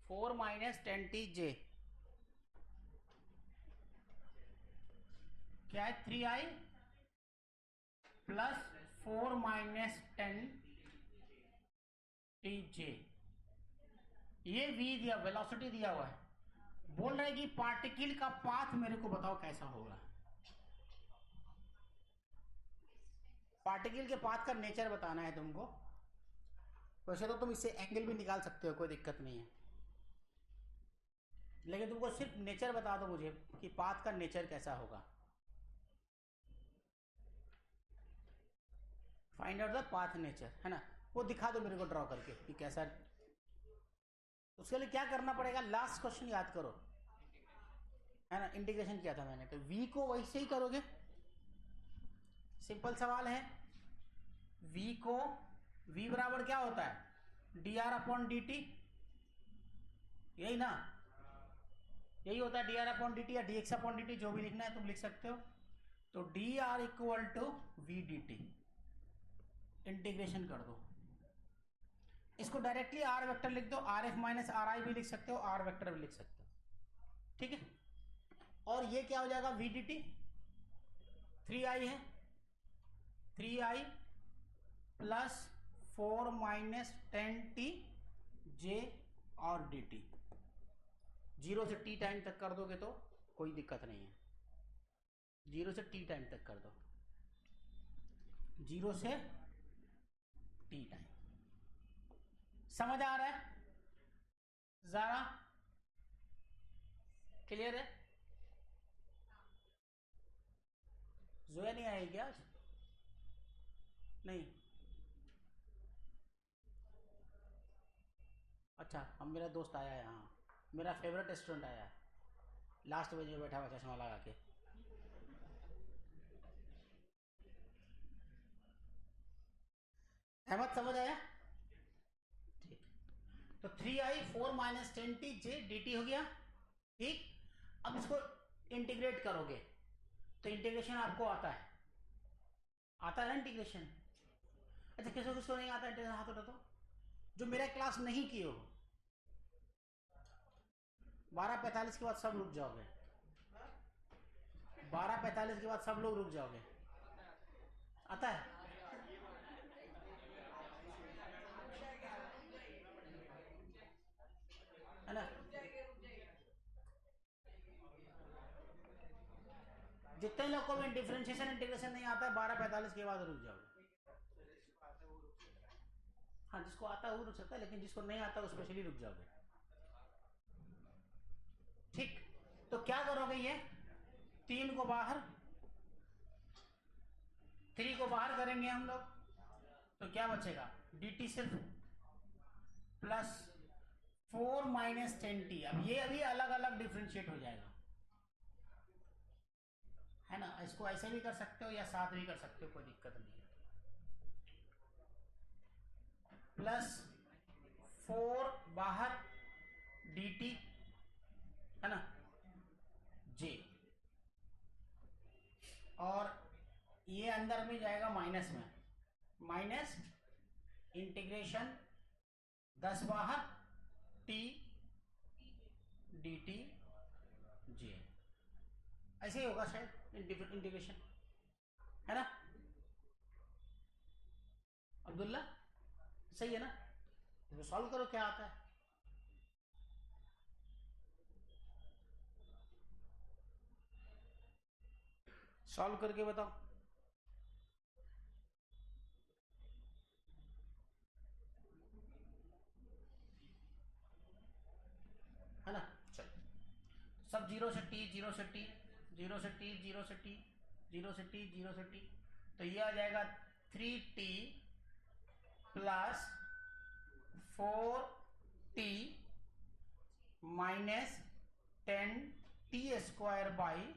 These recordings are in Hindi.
4 माइनस 10t(j) क्या है 3i प्लस 4 माइनस 10t(j). ये v दिया, वेलोसिटी दिया हुआ है। बोल रहे हैं कि पार्टिकल का पाथ मेरे को बताओ कैसा होगा। पार्टिकल के पाथ का नेचर बताना है तुमको। वैसे तो तुम इससे एंगल भी निकाल सकते हो, कोई दिक्कत नहीं है, लेकिन तुमको सिर्फ नेचर बता दो मुझे कि पाथ का नेचर कैसा होगा। Find out the path nature, है ना, वो दिखा दो मेरे को ड्रॉ करके कि कैसा। उसके लिए क्या करना पड़ेगा, लास्ट क्वेश्चन याद करो, है ना, इंटीग्रेशन किया था मैंने, तो v को वैसे ही करोगे। सिंपल सवाल है, v को v बराबर क्या होता है, dr/dt, यही ना, यही होता है dr/dt या dx/dt, जो भी लिखना है तुम लिख सकते हो। तो dr equal to v dt, integration कर दो। इसको डायरेक्टली r वेक्टर लिख दो, rf माइनस ri भी लिख सकते हो, r वेक्टर भी लिख सकते हो, ठीक है। और ये क्या हो जाएगा, v dt 3i है, 3i प्लस 4 माइनस 10t(j) और dt। 0 से t टाइम तक कर दोगे तो कोई दिक्कत नहीं है, 0 से t टाइम तक कर दो, 0 से t टाइम। समझ आ रहा है, जरा क्लियर है। जोया नहीं आएगी क्या आज? नहीं, अच्छा, हम, मेरा दोस्त आया है, हाँ, मेरा फेवरेट स्टूडेंट आया है, लास्ट बेंच में बैठा हुआ चश्मा लगा के। अहमद समझ आया? ठीक, तो 3i 4 माइनस 10t(j) dt हो गया, ठीक। अब इसको इंटीग्रेट करोगे तो इंटीग्रेशन आपको आता है, आता है ना इंटीग्रेशन। अच्छा, किसको किसको नहीं आता इंटीग्रेशन, हाथ उठा दो जो मेरा क्लास नहीं किए हो। 12:45 के बाद सब रुक जाओगे, 12:45 के बाद सब लोग रुक जाओगे। आता है, है ना, जितने लोग को भी डिफरेंशिएशन इंटीग्रेशन नहीं आता है 12:45 के बाद रुक जाओगे। हाँ, जिसको आता है वो रुक सकता है, लेकिन जिसको नहीं आता वो स्पेशली रुक जाओगे, ठीक। तो क्या करोगे, ये 3 को बाहर, 3 को बाहर करेंगे हम लोग, तो क्या बचेगा, dt सिर्फ प्लस 4 माइनस 10t। अब ये अभी अलग अलग डिफ्रेंशिएट हो जाएगा, है ना। इसको ऐसे भी कर सकते हो या साथ भी कर सकते हो, कोई दिक्कत नहीं है। प्लस 4 बाहर dt, है ना, j, और ये अंदर में जाएगा माइनस में, माइनस इंटीग्रेशन 10 बाहर t dt j, ऐसे ही होगा शायद इंटीग्रेशन, है ना अब्दुल्ला, सही है ना। तो सॉल्व करो क्या आता है। सॉल्व करके बताओ। है ना, चलो सब 0 से t, 0 से t, 0 से t, 0 से t, 0 से t, 0 से t, तो ये आ जाएगा 3t plus 4t minus 10t² by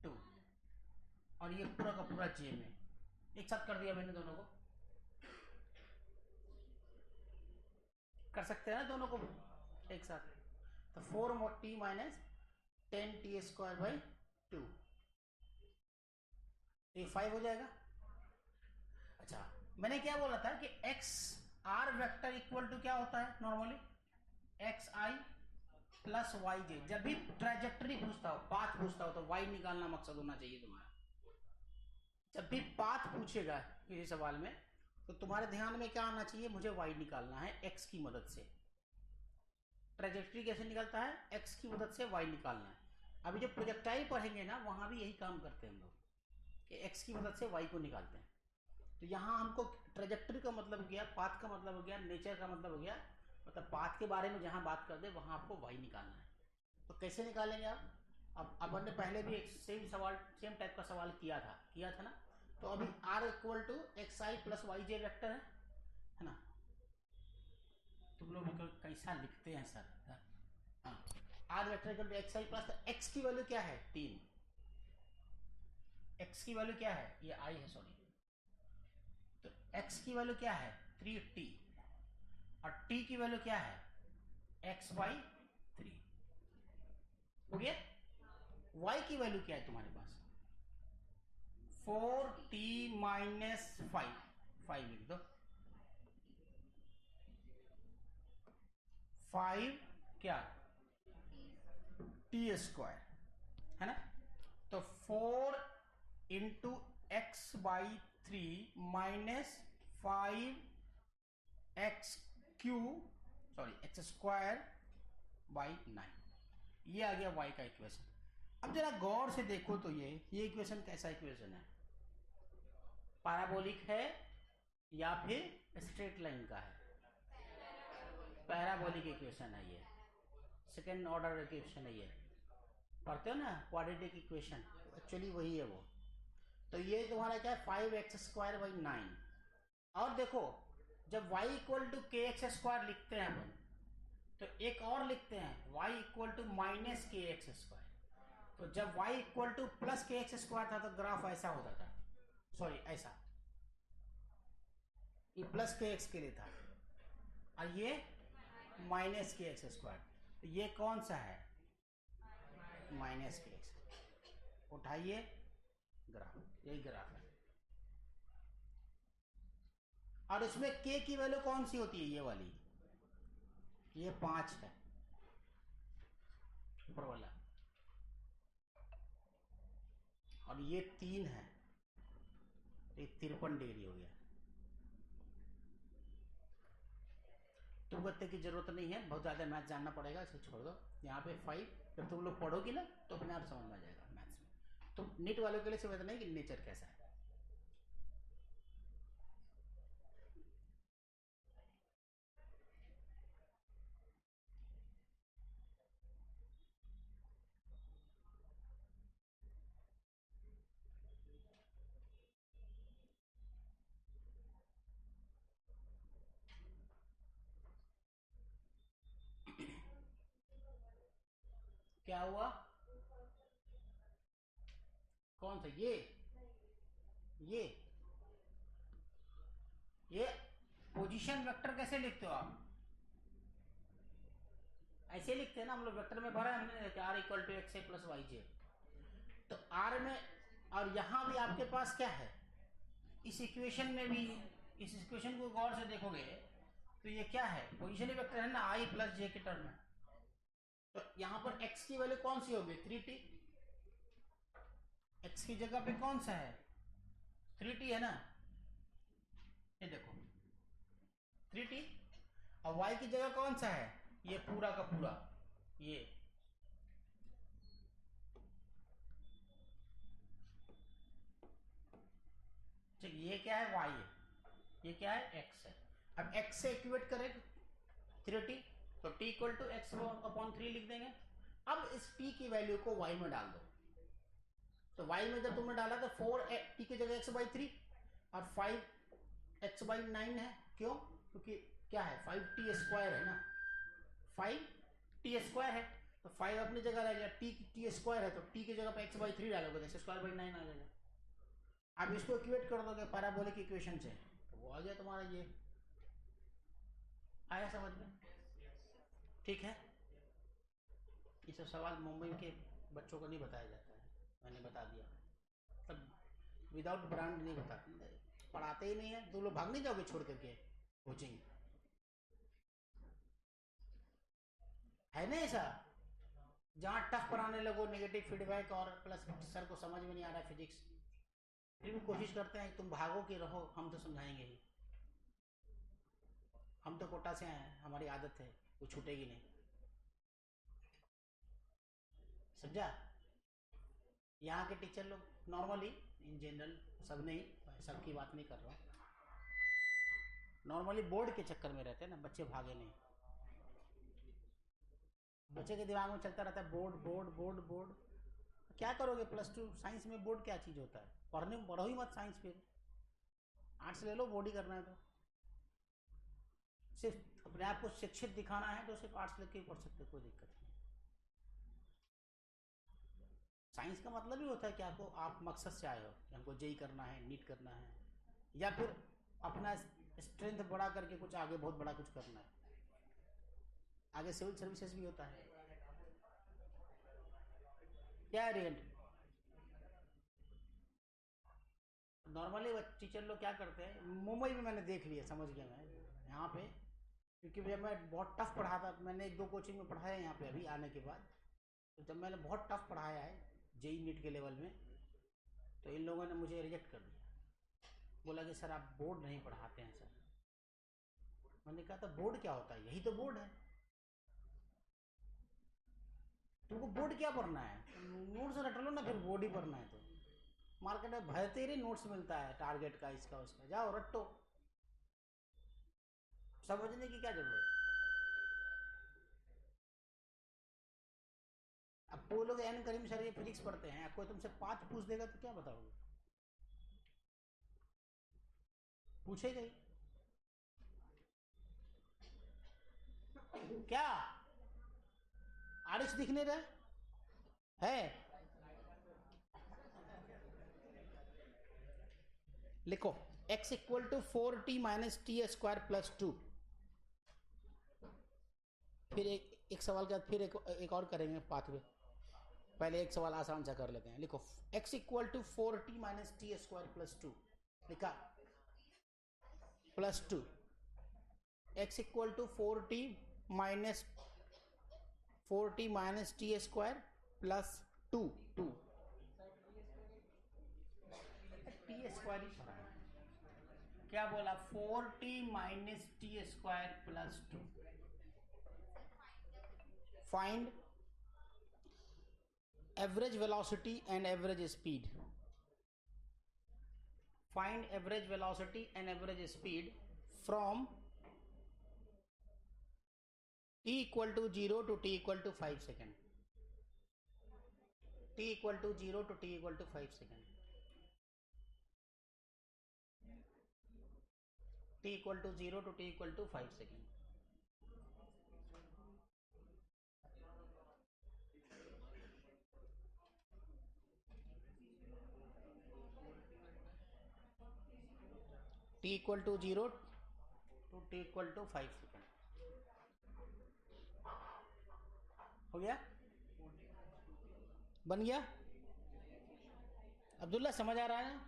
2, और ये पूरा का पूरा j में एक साथ कर दिया मैंने, दोनों को कर सकते हैं ना, दोनों को एक साथ, तो 4t माइनस 10t² बाई 2, ये 5 हो जाएगा। अच्छा, मैंने क्या बोला था कि x r vector equal to क्या होता है normally, x i plus Y j. जब भी ट्रैजेक्टरी पूछता हो, पाथ पूछता हो, तो वाई निकालना मकसद होना चाहिए तुम्हारा। जब भी पाथ पूछेगा किसी सवाल में, तो तुम्हारे ध्यान में क्या आना चाहिए, मुझे वाई निकालना है एक्स की मदद से। ट्रैजेक्टरी कैसे निकलता है, एक्स की मदद से वाई निकालना है। अभी जब प्रोजेक्टाइल पढ़ेंगे ना, वहां भी यही काम करते हैं हम लोग, कि एक्स की मदद से वाई को निकालते हैं। तो यहाँ हमको ट्रैजेक्टरी का मतलब हो गया, पाथ का मतलब हो गया, नेचर का मतलब हो गया, मतलब पाथ के बारे में जहाँ बात कर दे वहाँ आपको वाई निकालना है। तो कैसे निकालेंगे आप? अब अपन ने पहले भी एक सेम टाइप का सवाल किया था ना। तो अभी r equal to x i plus Y j vector है ना। तुम लोग कैसा लिखते हैं सर? हाँ, r vector equal to x i plus, x की वैल्यू क्या है 3, एक्स की वैल्यू क्या है, ये आई है सॉरी, तो x की वैल्यू क्या है 3t, और t की वैल्यू क्या है x बाई 3 हो गया। y की वैल्यू क्या है तुम्हारे पास 4t माइनस 5 लिख दो, 5 क्या t स्क्वायर है ना। तो 4 into x by 3 minus 5 Q x square by 9, ये आ गया y का इक्वेशन। अब जरा गौर से देखो तो ये इक्वेशन कैसा इक्वेशन है, पैराबोलिक है या फिर स्ट्रेट लाइन का है? पैराबोलिक इक्वेशन है ये, सेकेंड ऑर्डर इक्वेशन है ये, पढ़ते हो ना क्वाड्रेटिक इक्वेशन, एक्चुअली वही है वो। तो ये तुम्हारा क्या है 5x स्क्वायर बाई 9। और देखो जब y इक्वल टू के एक्स स्क्वायर लिखते हैं अपन, तो एक और लिखते हैं y इक्वल टू माइनस के एक्स स्क्वायर। तो जब y इक्वल टू प्लस के एक्स स्क्वायर था तो ग्राफ ऐसा होता था, सॉरी ऐसा, ये प्लस के एक्स के लिए था और ये माइनस के एक्स स्क्वायर। तो ये कौन सा है माइनस के एक्स, उठाइए ग्राफ, यही ग्राफ है। और इसमें k की वैल्यू कौन सी होती है, ये वाली, ये 5 है ऊपर वाला, और ये 3 है, ये 53 डिग्री हो गया। तुम गत्ते की जरूरत नहीं है, बहुत ज्यादा मैथ जानना पड़ेगा, इसे छोड़ दो। यहाँ पे 5 जब तुम लोग पढ़ोगी ना तो अपने आप समझ में आ जाएगा मैथ्स में। तो नीट वालों के लिए समझ नहीं कि नेचर कैसा है। क्या हुआ, कौन सा ये पोजीशन वेक्टर कैसे लिखते हो आप? ऐसे लिखते हैं ना हम लोग, वेक्टर में भरा है हमने R equal to X A plus Y J. तो आर में, और यहां भी आपके पास क्या है, इस इक्वेशन में भी, इस इक्वेशन को गौर से देखोगे तो ये क्या है, पोजीशन वेक्टर है ना, आई प्लस जे के टर्म में। तो यहां पर x की वैल्यू कौन सी होगी 3t, x की जगह पे कौन सा है 3t है ना, ये देखो 3t, और y की जगह कौन सा है, ये पूरा का पूरा, ये ठीक, ये क्या है y है, ये क्या है x है। अब x से इक्वेट करें 3t, तो t equal to x upon 3 लिख देंगे। अब इस t की वैल्यू को y में डाल दो, तो y में जब तुमने डाला तो 4t की जगह x बाई 3 और 5x बाई 9 है, क्यों, क्योंकि क्या है 5t स्क्वायर है ना, 5t स्क्वायर है, तो 5 अपनी जगह रह गया, t स्क्वायर है, तो t की जगह पे x बाई 3 डालोगे तो x स्क्वायर बाई 9 आ जाएगा। अब इसको इक्वेट कर दोगे पैराबोलिक इक्वेशन से, तो वो आ गया तुम्हारा, ये आया समझ में? ठीक है, ये सब सवाल मुंबई के बच्चों को नहीं बताया जाता है, मैंने बता दिया, सब विदाउट ब्रांड नहीं बताते, पढ़ाते ही नहीं है। तुम लोग भाग नहीं जाओगे छोड़ करके कोचिंग? है ना ऐसा? जहाँ टफ पढ़ाने लगो, नेगेटिव फीडबैक और प्लस सर को समझ में नहीं आ रहा है फिजिक्स, फिर भी कोशिश करते हैं तुम भागो कि रहो, हम तो समझाएंगे ही, हम तो कोटा से आए हैं, हमारी आदत है, वो छूटेगी नहीं। समझा? यहाँ के टीचर लोग नॉर्मली, इन जनरल, सब नहीं, सबकी बात नहीं कर रहा हूँ, नॉर्मली बोर्ड के चक्कर में रहते हैं ना, बच्चे भागे नहीं। बच्चे के दिमाग में चलता रहता है बोर्ड बोर्ड बोर्ड बोर्ड। क्या करोगे +2 साइंस में? बोर्ड क्या चीज़ होता है? पढ़ने पढ़ो ही मत साइंस, फिर आर्ट्स ले लो, बोर्ड ही करना है तो। सिर्फ अपने आप को शिक्षित दिखाना है तो सिर्फ आर्ट्स लेके पढ़ सकते, कोई दिक्कत नहीं। साइंस का मतलब ही होता है कि आपको, आप मकसद से आए हो कि हमको जेई करना है, नीट करना है, या फिर अपना स्ट्रेंथ बढ़ा करके कुछ आगे बहुत बड़ा कुछ करना है। आगे सिविल सर्विसेज भी होता है। क्या है रिएंट? नॉर्मली टीचर लोग क्या करते हैं, मुंबई में मैंने देख लिया, समझ गया मैं यहाँ पे, क्योंकि जब मैं बहुत टफ पढ़ाता, मैंने 1-2 कोचिंग में पढ़ाया यहाँ पे अभी आने के बाद, तो जब मैंने बहुत टफ पढ़ाया है जेई नीट के लेवल में, तो इन लोगों ने मुझे रिजेक्ट कर दिया, बोला कि सर आप बोर्ड नहीं पढ़ाते हैं सर। मैंने कहा था बोर्ड क्या होता है? यही तो बोर्ड है, तुमको बोर्ड क्या पढ़ना है? नोट्स रट लो ना, फिर बोर्ड ही पढ़ना है तो। मार्केट में भरते ही नोट्स मिलता है टारगेट का, इसका उसका, जाओ रटो, समझने की क्या जरूरत? अब वो लोग एन करीम सर ये फिजिक्स पढ़ते हैं, कोई तुमसे 5 पूछ देगा तो क्या बताओगे? पूछेगा ही क्या? आरिश दिखने रहे है? लिखो x = 4t - t² + 2। फिर एक सवाल के बाद फिर एक और करेंगे पाथवे, पहले एक सवाल आसान सा कर लेते हैं। लिखो x = 4t - t² + 2। लिखा +2, x = 4t - t² + 2 2 t² ही पढ़ा है। क्या बोला? 4t - t² + 2। Find average velocity and average speed. Find average velocity and average speed from t = 0 to t = 5 seconds. t = 0 to t = 5 seconds. t = 0 to t = 5 seconds. t = 0 to t = 5 seconds. हो गया? बन गया? अब्दुल्ला समझ आ रहा है?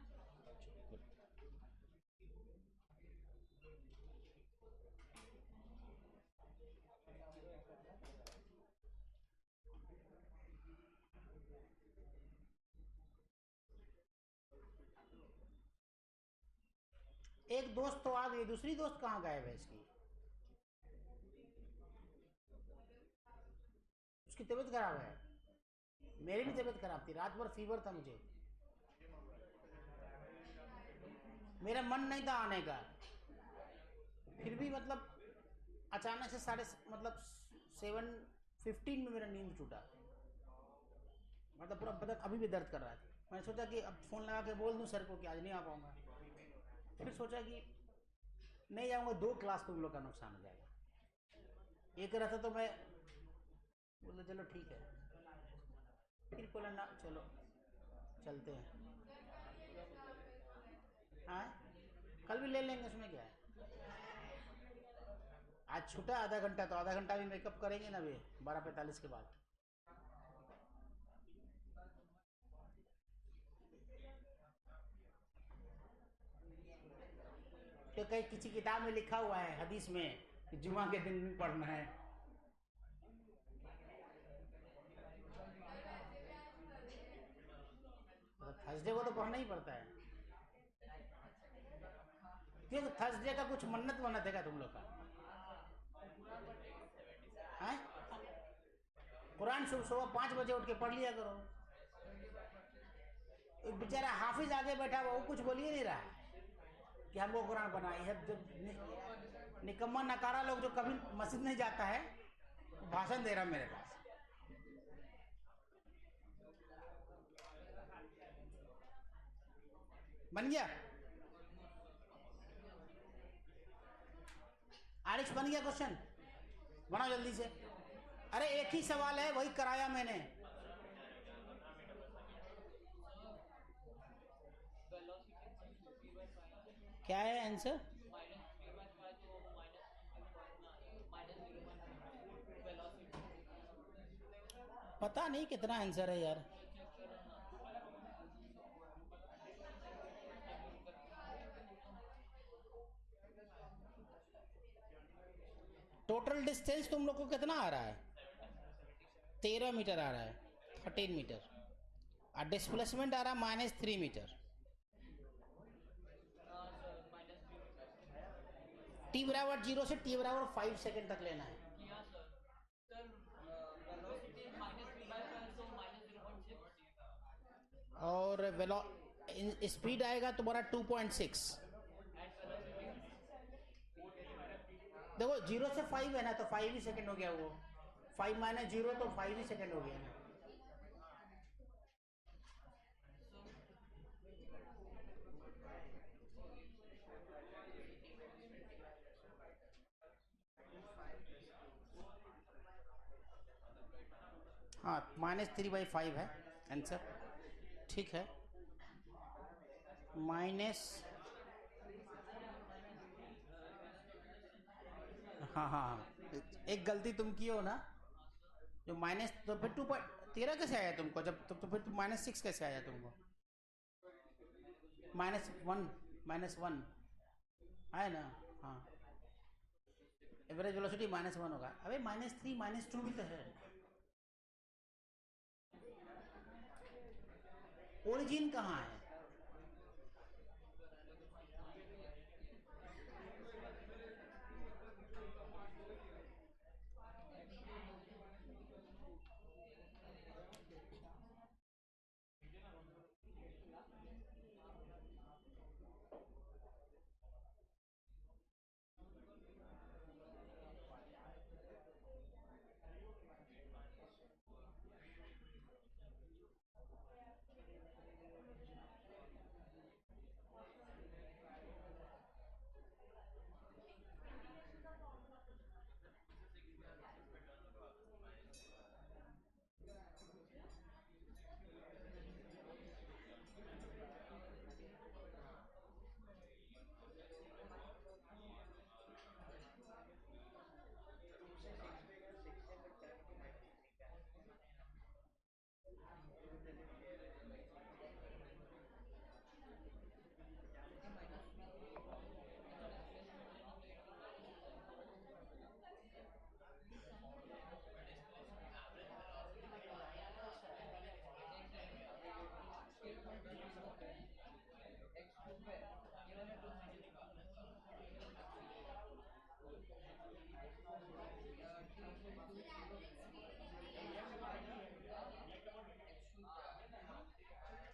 एक दोस्त तो आ गई, दूसरी दोस्त कहाँ गायब है इसकी? उसकी तबीयत खराब है? मेरी भी तबीयत खराब थी, रात भर फीवर था मुझे, मेरा मन नहीं था आने का, फिर भी मतलब अचानक से 7:15 में मेरा नींद टूटा, मतलब पूरा बदन अभी भी दर्द कर रहा था। मैंने सोचा कि अब फ़ोन लगा के बोल दूं सर को कि आज नहीं आ पाऊंगा, फिर सोचा कि नहीं जाऊंगा, 2 क्लास तुम लोग का नुकसान हो जाएगा। एक रहता तो मैं बोला चलो ठीक है, फिर बोला ना चलो चलते हैं। हाँ कल भी ले लेंगे, उसमें क्या है? आज छूटा आधा घंटा, तो आधा घंटा भी मेकअप करेंगे ना, भी 12:45 के बाद। तो कहीं किसी किताब में लिखा हुआ है हदीस में कि जुमा के दिन भी पढ़ना है? थर्सडे को तो पढ़ना ही पड़ता है। क्यों थर्सडे का कुछ मन्नत वन्नत है क्या तुम लोग का? हैं? कुरान सुबह 5 बजे उठ के पढ़ लिया करो। एक बेचारा हाफिज आगे बैठा हुआ वो कुछ बोल ही नहीं रहा कि हमको कुरान बनाई है। निकम्मा नकारा लोग जो कभी मस्जिद नहीं जाता है भाषण दे रहा मेरे पास। बन गया आरिश, बन गया क्वेश्चन? बनाओ जल्दी से। अरे एक ही सवाल है, वही कराया मैंने। क्या है आंसर? पता नहीं कितना आंसर है यार। टोटल डिस्टेंस तुम लोग को कितना आ रहा है? 13 मीटर आ रहा है, 13 मीटर। और डिस्प्लेसमेंट आ रहा है -3 मीटर। टी बराबर 0 से टी बराबर 5 सेकेंड तक लेना है। और स्पीड आएगा तुम्हारा 2.6। देखो 0 से 5 है ना, तो 5 ही सेकेंड हो गया वो। 5 - 0 तो 5 ही सेकेंड हो गया ना। हाँ -3/5 है आंसर। ठीक है। माइनस, हाँ हाँ हाँ, एक गलती तुम की हो ना, जो माइनस, तो फिर 2.13 कैसे आया तुमको? जब तो फिर -6 कैसे आया तुमको? -1 आया ना? हाँ, एवरेज वेलोसिटी -1 होगा। अबे -3 -2 भी तो है। ओरिजिन कहाँ है?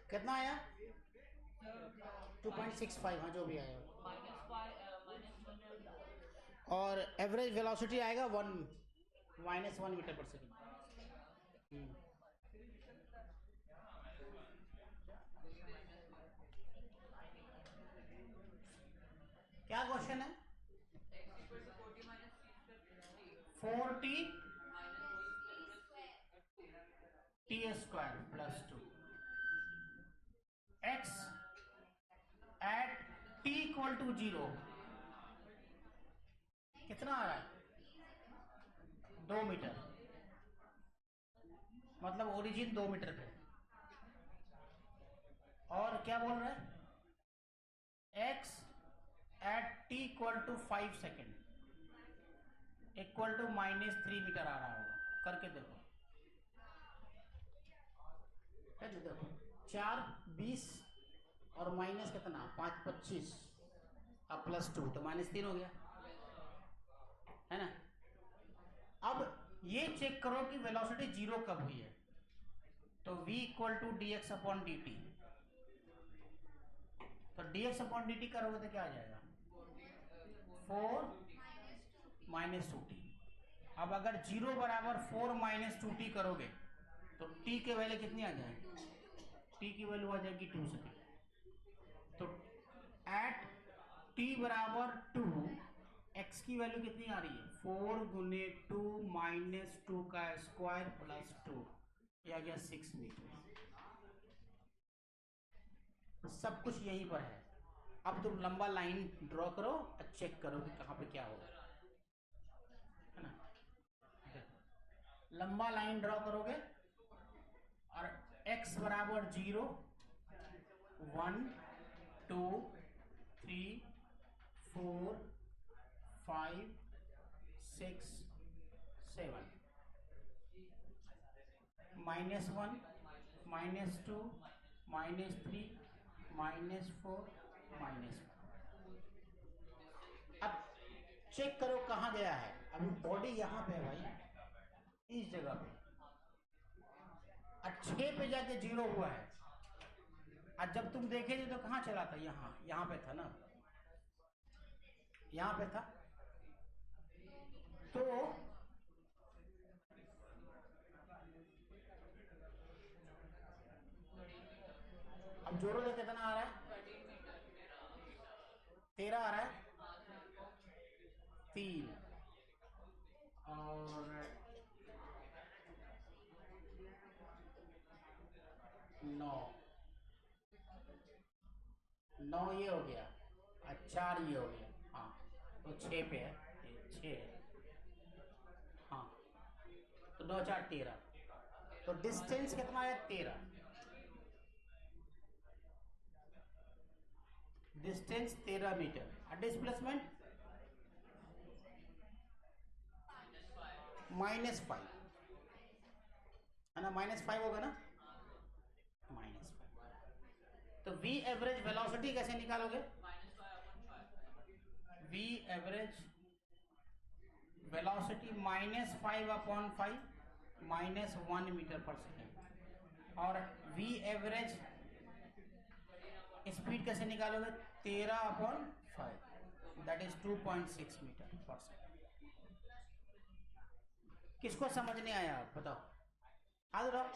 कितना आया? 2.65, हाँ जो भी आया। और एवरेज वेलोसिटी आएगा -1 मीटर पर सेकेंड। क्या क्वेश्चन है? 4t t² + 2 x at t = 0 कितना आ रहा है? 2 मीटर। मतलब ओरिजिन 2 मीटर पे। और क्या बोल रहा है? x at t = 5 second = -3 metre आ रहा होगा। करके देखो, देखो 4 20 और माइनस कितना 5 25 अब +2 तो -3 हो गया है ना। अब ये चेक करो कि वेलोसिटी 0 कब हुई है, तो v = dx/dt। तो dx/dt करोगे तो क्या आ जाएगा 4 - 2t। अब अगर 0 बराबर 4 - 2t करोगे तो t के वैल्यू कितनी आ जाएगी, t की वैल्यू आ जाएगी 2 सेकेंड। तो एट t बराबर 2 x की वैल्यू कितनी आ रही है 4 × 2 - 2 का स्क्वायर +2, यह आ गया 6 मीटर। सब कुछ यहीं पर है। अब तुम लंबा लाइन ड्रॉ करो और चेक करो कि कहाँ पे क्या होगा, है ना। लंबा लाइन ड्रॉ करोगे और x बराबर 0 1 2 3 4 5 6 7 -1 -2 -3 -4 -1। अब चेक करो कहाँ गया है। अभी बॉडी यहाँ पे है भाई, इस जगह पे, और 6 पे जाके 0 हुआ है। और जब तुम देखे थे तो कहाँ चला था, यहाँ पे था ना, यहाँ पे था। तो अब जोड़ो तो कितना आ रहा है 13 आ रहा है, 3 और 9 ये हो गया और 4 ये हो गया। हाँ तो 6 पे है, 6 है। हाँ तो 9 4 13, तो डिस्टेंस कितना है 13, डिस्टेंस 13 मीटर। और डिस्प्लेसमेंट -5 है ना, -5 होगा ना, -5। तो v एवरेज वेलोसिटी कैसे निकालोगे, v एवरेज वेलोसिटी -5/5 -1 मीटर पर सेकेंड। और v एवरेज स्पीड कैसे निकालोगे 13/5 दैट इज 2.6 मीटर पर सेकेंड। किसको समझ नहीं आया आप बताओ, हाथ उठाओ,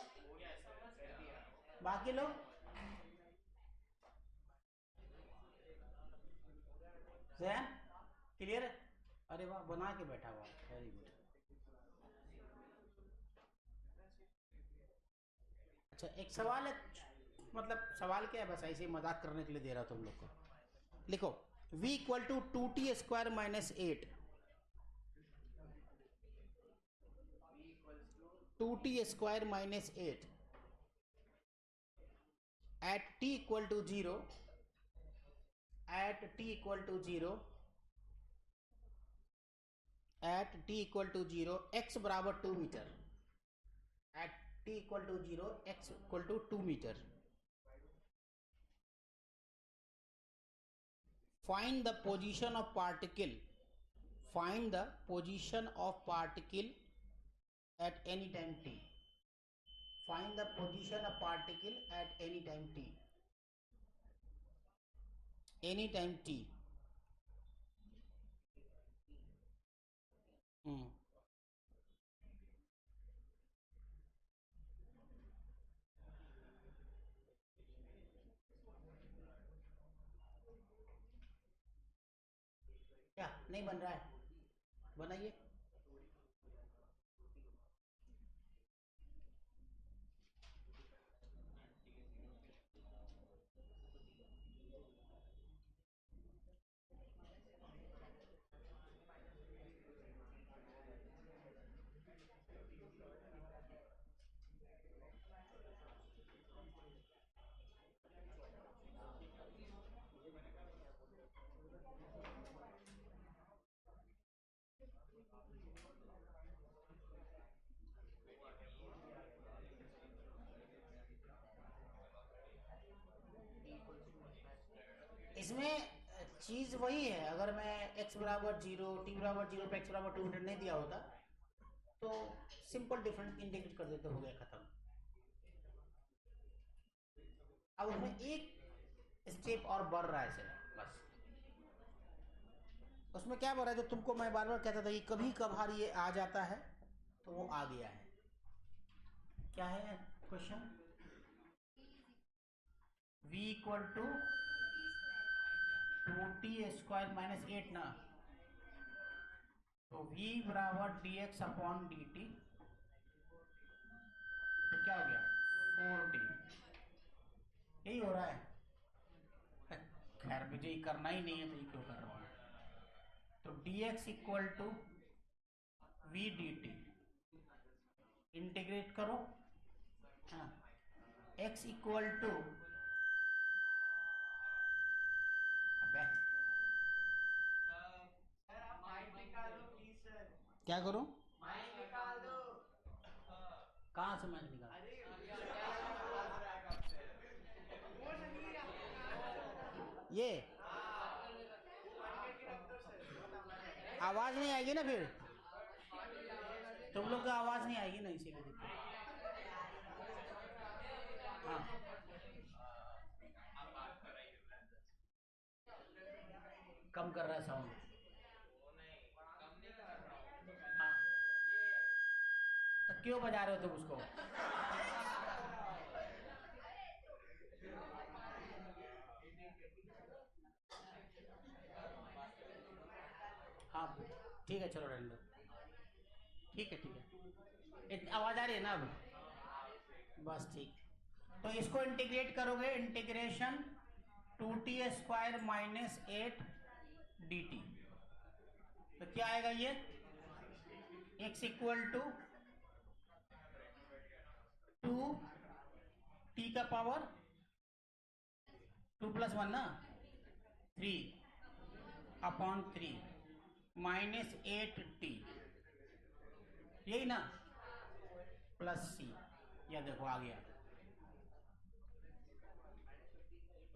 बाकी लोग जैन क्लियर है। अरे वाह बना के बैठा हुआ, वेरी गुड। अच्छा एक सवाल है, मतलब सवाल क्या है, बस ऐसे ही मजाक करने के लिए दे रहा तुम लोग को। लिखो v = 2t² - 8, 2t² - 8 at t = 0, at t = 0, at t = 0 x बराबर 2 metre, at t = 0 x = 2 metre. Find the position of particle, find the position of particle at any time t, find the position of particle at any time t, any time t। क्या नहीं बन रहा है, बनाइए। चीज वही है। अगर मैं x बराबर 0, t बराबर 0 पे x बराबर 200 नहीं दिया होता तो सिंपल डिफरेंस इंटीग्रेट कर देते, हो गया खत्म। अब उसमें एक स्टेप और बढ़ रहा है सिर्फ बस। उसमें क्या बढ़ रहा है, जो तुमको मैं बार बार कहता था कि कभी कभार ये आ जाता है, तो वो आ गया है। क्या है question? v equal to 2t² minus 8 ना, तो v बराबर dx अपॉन dt, तो क्या हो गया 4t। यही हो रहा है। खैर मुझे करना ही नहीं है तो ये क्यों कर रहा हूँ। तो dx equal to v dt, integrate करो, हाँ, x इक्वल टू, क्या करूं? कहाँ से माइक निकाल? ये आवाज नहीं आएगी ना, फिर तुम लोग का आवाज नहीं आएगी ना, इसीलिए हाँ। कम कर रहा है साउंड। हाँ, तो क्यों बजा रहे हो तुम उसको? हाँ ठीक है, चलो रहने दो। ठीक है ठीक है, आवाज आ रही है ना अब? बस ठीक। तो इसको इंटीग्रेट करोगे, इंटीग्रेशन 2t² माइनस 8 dt, तो क्या आएगा ये? x इक्वल टू 2t का पावर 2 प्लस 1 ना, 3 अपॉन 3 माइनस 8t, यही ना, प्लस c। या देखो आ गया।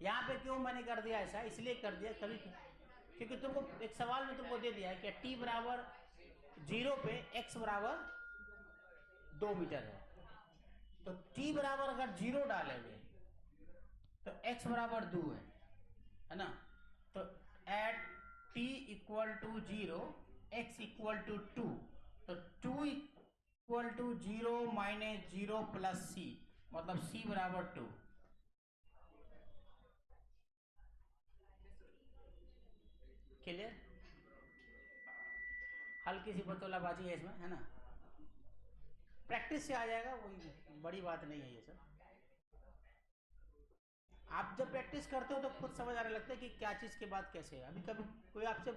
यहाँ पे क्यों मैंने कर दिया ऐसा? इसलिए कर दिया कभी, क्योंकि तुमको एक सवाल में तुमको दे दिया है कि t बराबर 0 पे x बराबर 2 मीटर है, तो t बराबर अगर 0 डालेंगे तो x बराबर 2 है ना। तो at t equal to 0 x equal to 2, तो 2 equal to 0 minus 0 plus c, मतलब c बराबर 2। क्लियर? हल्की सी बतौलाबाजी है इसमें, है ना, प्रैक्टिस से आ जाएगा, वही बड़ी बात नहीं है ये सब। आप जब प्रैक्टिस करते हो तो खुद समझ आने लगता है कि क्या चीज़ के बाद कैसे है। अभी कभी कोई आपसे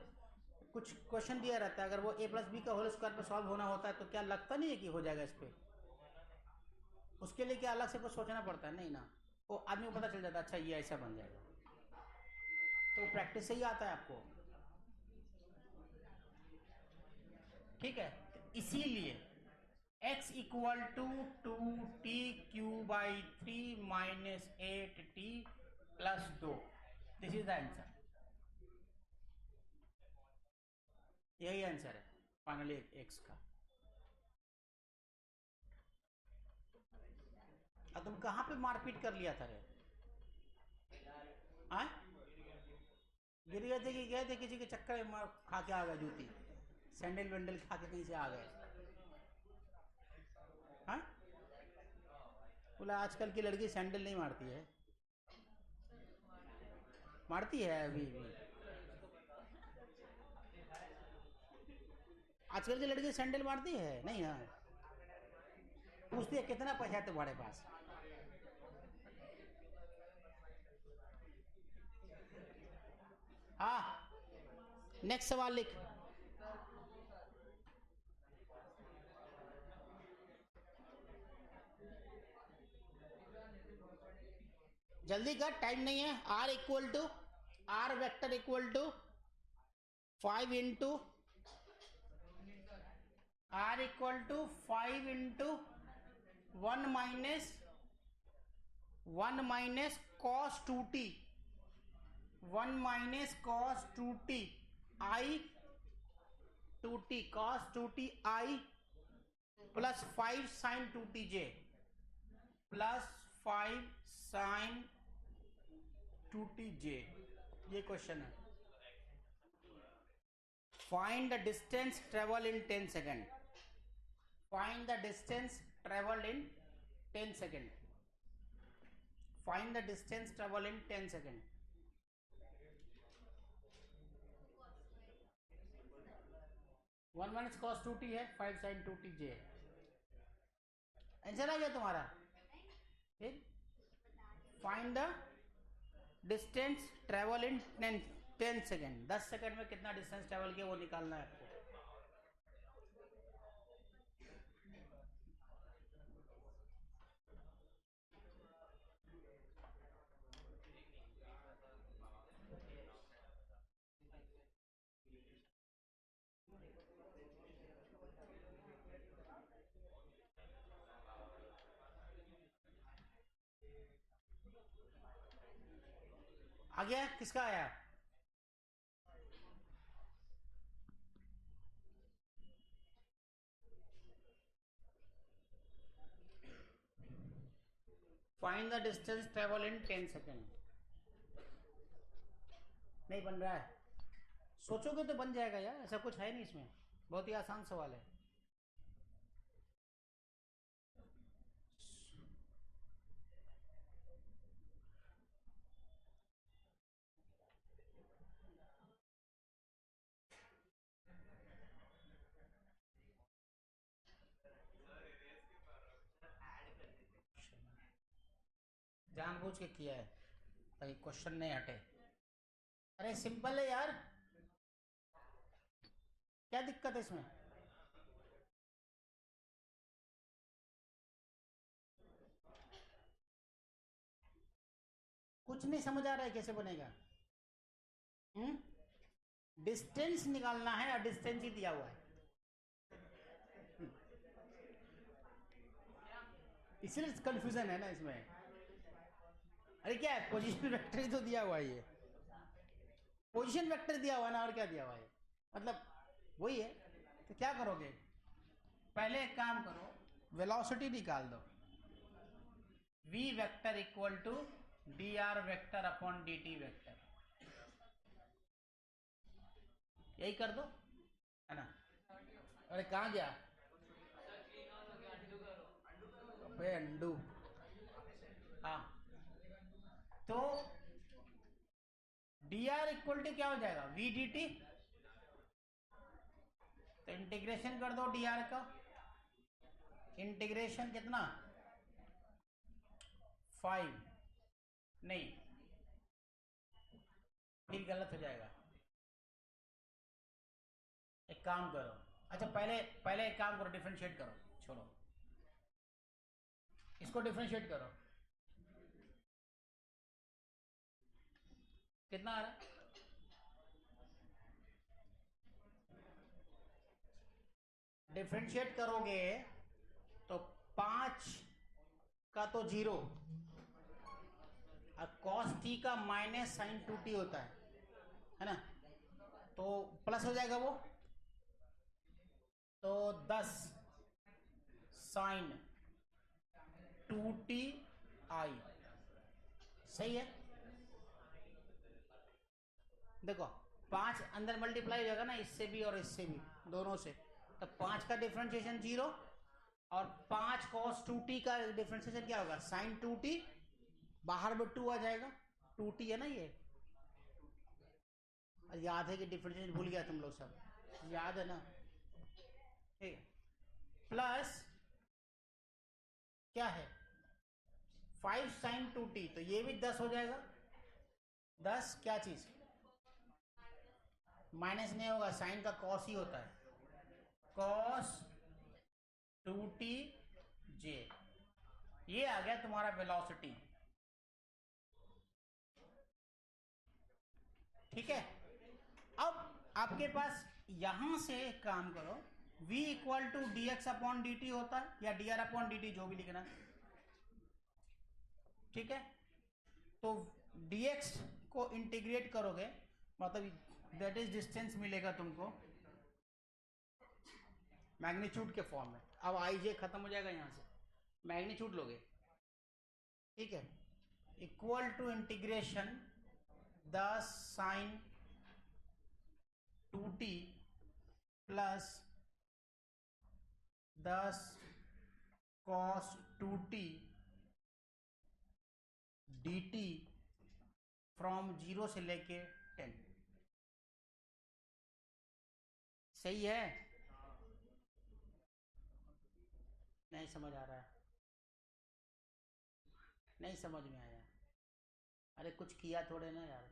कुछ क्वेश्चन दिया रहता है, अगर वो a प्लस बी का होल स्क्वायर पे सॉल्व होना होता है तो क्या लगता नहीं है कि हो जाएगा इस पर? उसके लिए क्या अलग से कुछ सोचना पड़ता है? नहीं ना, वो आदमी को पता चल जाता है, अच्छा ये ऐसा बन जाएगा। तो प्रैक्टिस से ही आता है आपको, ठीक है। तो इसीलिए x equal to 2t³ minus 8t plus 2, this is the answer. यही आंसर है फाइनली x का। अब तुम कहाँ पे मारपीट कर लिया था रे? हाँ, गिर गए थे कि गए थे किसी के चक्कर में, मार खा के आ गए, जूती सैंडल वैंडल खा के कहीं से आ गए? हाँ, बोला आजकल की लड़की सैंडल नहीं मारती है, मारती है अभी भी। आजकल की लड़की सैंडल मारती है नहीं? हाँ, पूछती है कितना पैसा है तुम्हारे पास? हाँ, नेक्स्ट सवाल लिख। जल्दी कर, टाइम नहीं है। r equal to, r vector equal to 5 into, r equal to 5 into 1 minus cos 2t, 1 minus cos 2t i 2t cos 2t i plus 5 sine 2t j plus 5 sine 2t j. ये क्वेश्चन है। Find the distance travel in 10 second. Find the distance travel in 10 second. Find the distance travel in 10 second. One minus cos 2t है, 5 साइन 2t जे। आंसर आ गया तुम्हारा। ठीक, find the distance travel in 10 second. 10 second में कितना डिस्टेंस ट्रेवल किया वो निकालना है आपको। आ गया? किसका आया? Find the distance travel in 10 second. नहीं बन रहा है? सोचोगे तो बन जाएगा यार, ऐसा कुछ है नहीं इसमें, बहुत ही आसान सवाल है। जानबूझ के किया है ताकि क्वेश्चन नहीं हटे। अरे सिंपल है यार, क्या दिक्कत है इसमें? कुछ नहीं समझ आ रहा है कैसे बनेगा? डिस्टेंस निकालना है और डिस्टेंस ही दिया हुआ है, इसलिए कंफ्यूजन है ना इसमें। अरे क्या है, पोजीशन वेक्टर ही तो दिया हुआ है, ये पोजीशन वेक्टर दिया हुआ है ना, और क्या दिया हुआ है, मतलब वही है। तो क्या करोगे, पहले एक काम करो, वेलोसिटी निकाल दो। v vector equal to dr vector upon dt vector, यही कर दो, है ना। अरे कहाँ गया? अबे अंडू। हाँ, तो dr इक्वल टू क्या हो जाएगा, v dt। तो इंटीग्रेशन कर दो dr का, इंटीग्रेशन कितना, 5 नहीं, फिर गलत हो जाएगा। एक काम करो, अच्छा पहले एक काम करो, डिफरेंशिएट करो, छोड़ो इसको, डिफरेंशिएट करो। कितना आ रहा है? डिफरेंशिएट करोगे तो 5 का तो 0 और cos t का माइनस साइन 2t होता है ना, तो प्लस हो जाएगा वो, तो 10 साइन 2t आई, सही है। देखो 5 अंदर मल्टीप्लाई हो जाएगा ना, इससे भी और इससे भी, दोनों से, तो 5 का डिफरेंशिएशन 0 और 5 cos 2t का डिफरेंशिएशन क्या होगा, साइन 2t, बाहर में 2 आ जाएगा, 2t है ना ये। याद है कि डिफरेंशिएशन भूल गया तुम लोग सब, याद है ना, ठीक। प्लस क्या है, 5 साइन 2t, तो ये भी 10 हो जाएगा। 10 क्या चीज, माइनस नहीं होगा, साइन का कॉस ही होता है, कॉस 2t जे। ये आ गया तुम्हारा वेलोसिटी, ठीक है। अब आपके पास यहां से एक काम करो, v equal to d x upon D t होता है, या d r upon D t, जो भी लिखना, ठीक है। तो dx को इंटीग्रेट करोगे मतलब दैट इज डिस्टेंस मिलेगा तुमको मैग्नीट्यूड के फॉर्म में। अब आई जे खत्म हो जाएगा यहाँ से, मैग्नीट्यूड लोगे, ठीक है, equal to integration 10 sine 2t plus 10 cos 2t dt from 0 से लेके 10। सही है? नहीं समझ आ रहा है? नहीं समझ में आया? अरे कुछ किया थोड़े ना यार,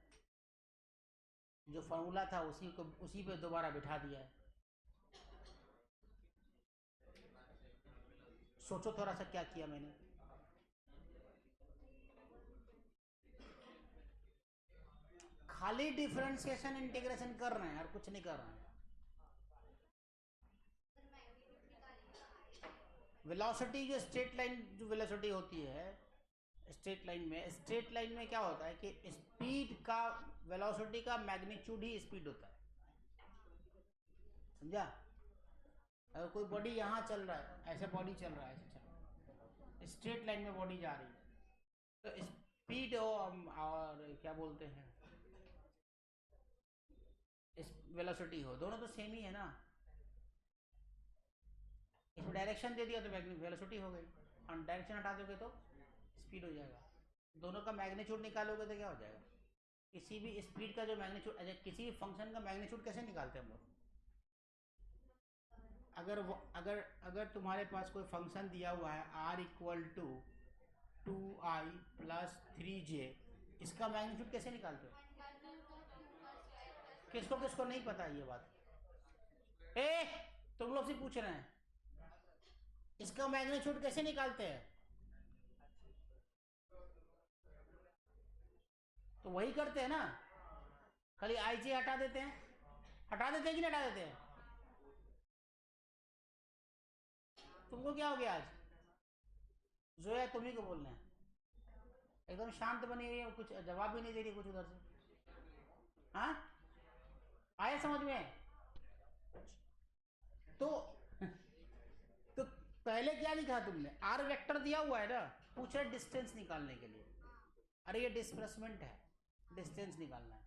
जो फॉर्मूला था उसी पे दोबारा बिठा दिया है। सोचो थोड़ा सा क्या किया मैंने। खाली डिफरेंशिएशन इंटीग्रेशन कर रहे हैं यार, कुछ नहीं कर रहे हैं। वेलोसिटी जो स्ट्रेट लाइन जो वेलोसिटी होती है स्ट्रेट लाइन में क्या होता है कि स्पीड का वेलोसिटी का मैग्नीट्यूड ही स्पीड होता है, समझा? अगर कोई बॉडी यहाँ चल रहा है, ऐसे बॉडी चल रहा है, ऐसे स्ट्रेट लाइन में बॉडी जा रही है, तो स्पीड और क्या बोलते हैं वेलोसिटी हो, दोनों तो सेम ही है ना। इसमें डायरेक्शन दे दिया तो वेलोसिटी हो गई, और डायरेक्शन हटा दोगे तो स्पीड हो जाएगा। दोनों का मैग्नीट्यूड निकालोगे तो क्या हो जाएगा? किसी भी स्पीड का जो मैग्नीट्यूड, अच्छा किसी भी फंक्शन का मैग्नीट्यूड कैसे निकालते हैं हम लोग? अगर तुम्हारे पास कोई फंक्शन दिया हुआ है r equal to 2i plus 3j, इसका मैग्नीट्यूड कैसे निकालते हो? किसको किसको नहीं पता ये बात? तुम लोग से पूछ रहे हैं, इसका मैग्नीट्यूड कैसे निकालते हैं? तो वही करते हैं ना, खाली आई जे हटा देते हैं कि नहीं हटा देते हैं? तुमको क्या हो गया आज? जोया तुम्ही को बोलना है, एकदम शांत बनी हुई है, कुछ जवाब भी नहीं दे रही कुछ उधर से। हाँ आए समझ में? तो पहले क्या लिखा तुमने? आर वेक्टर दिया हुआ है ना, पूछ रहे डिस्टेंस निकालने के लिए। अरे ये डिस्प्लेसमेंट है, डिस्टेंस निकालना है।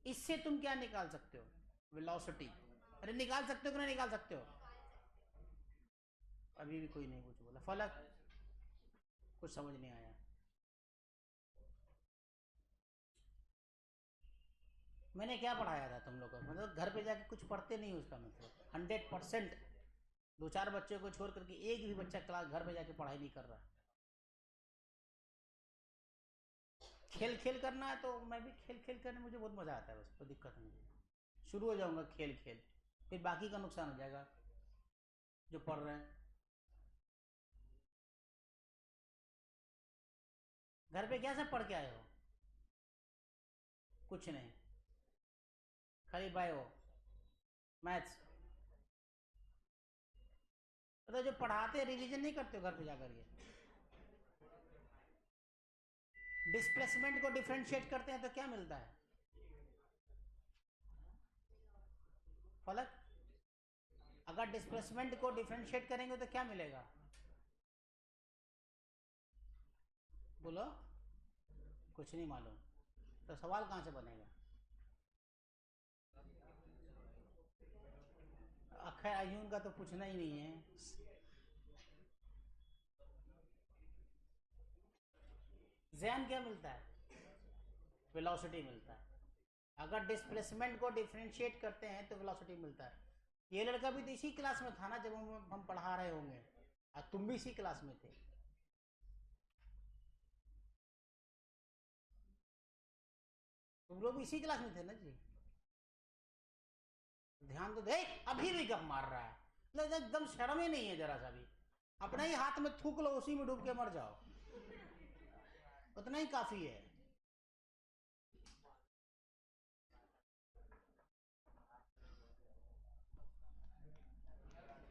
इससे तुम क्या निकाल सकते हो? वेलोसिटी। अरे निकाल सकते हो कि नहीं निकाल सकते हो? अभी भी कोई नहीं कुछ बोला। फलक कुछ समझ नहीं आया। मैंने क्या पढ़ाया था तुम लोग को? मतलब घर पे जाके कुछ पढ़ते नहीं हो, उसका मतलब 100% 2-4 बच्चों को छोड़ करके एक भी बच्चा क्लास घर पे जाके पढ़ाई नहीं कर रहा। खेल खेल करना है तो मैं भी खेल खेल करने मुझे बहुत मज़ा आता है, बस कोई दिक्कत नहीं। शुरू हो जाऊंगा खेल खेल, फिर बाकी का नुकसान हो जाएगा जो पढ़ रहे हैं। घर पे क्या सब पढ़ के आए हो? कुछ नहीं, खाली बायो मैथ्स। तो जो पढ़ाते रिवीजन नहीं करते हो घर पे जाकर के? डिस्प्लेसमेंट को डिफरेंशिएट करते हैं तो क्या मिलता है? फलक, अगर डिस्प्लेसमेंट को डिफरेंशिएट करेंगे तो क्या मिलेगा? बोलो, कुछ नहीं मालूम तो सवाल कहां से बनेगा? खैर अयून का तो पूछना ही नहीं है। जैन क्या मिलता है? वेलोसिटी मिलता है। अगर डिस्प्लेसमेंट को डिफरेंशिएट करते हैं तो वेलोसिटी मिलता है। ये लड़का भी तो इसी क्लास में था ना जब हम पढ़ा रहे होंगे, और तुम भी इसी क्लास में थे। तुम लोग भी इसी क्लास में थे ना जी? ध्यान तो दे। अभी भी गप मार रहा है, एकदम शर्म ही नहीं है जरा सा भी। अपना ही हाथ में थूक लो, उसी में डूब के मर जाओ, उतना ही काफी है।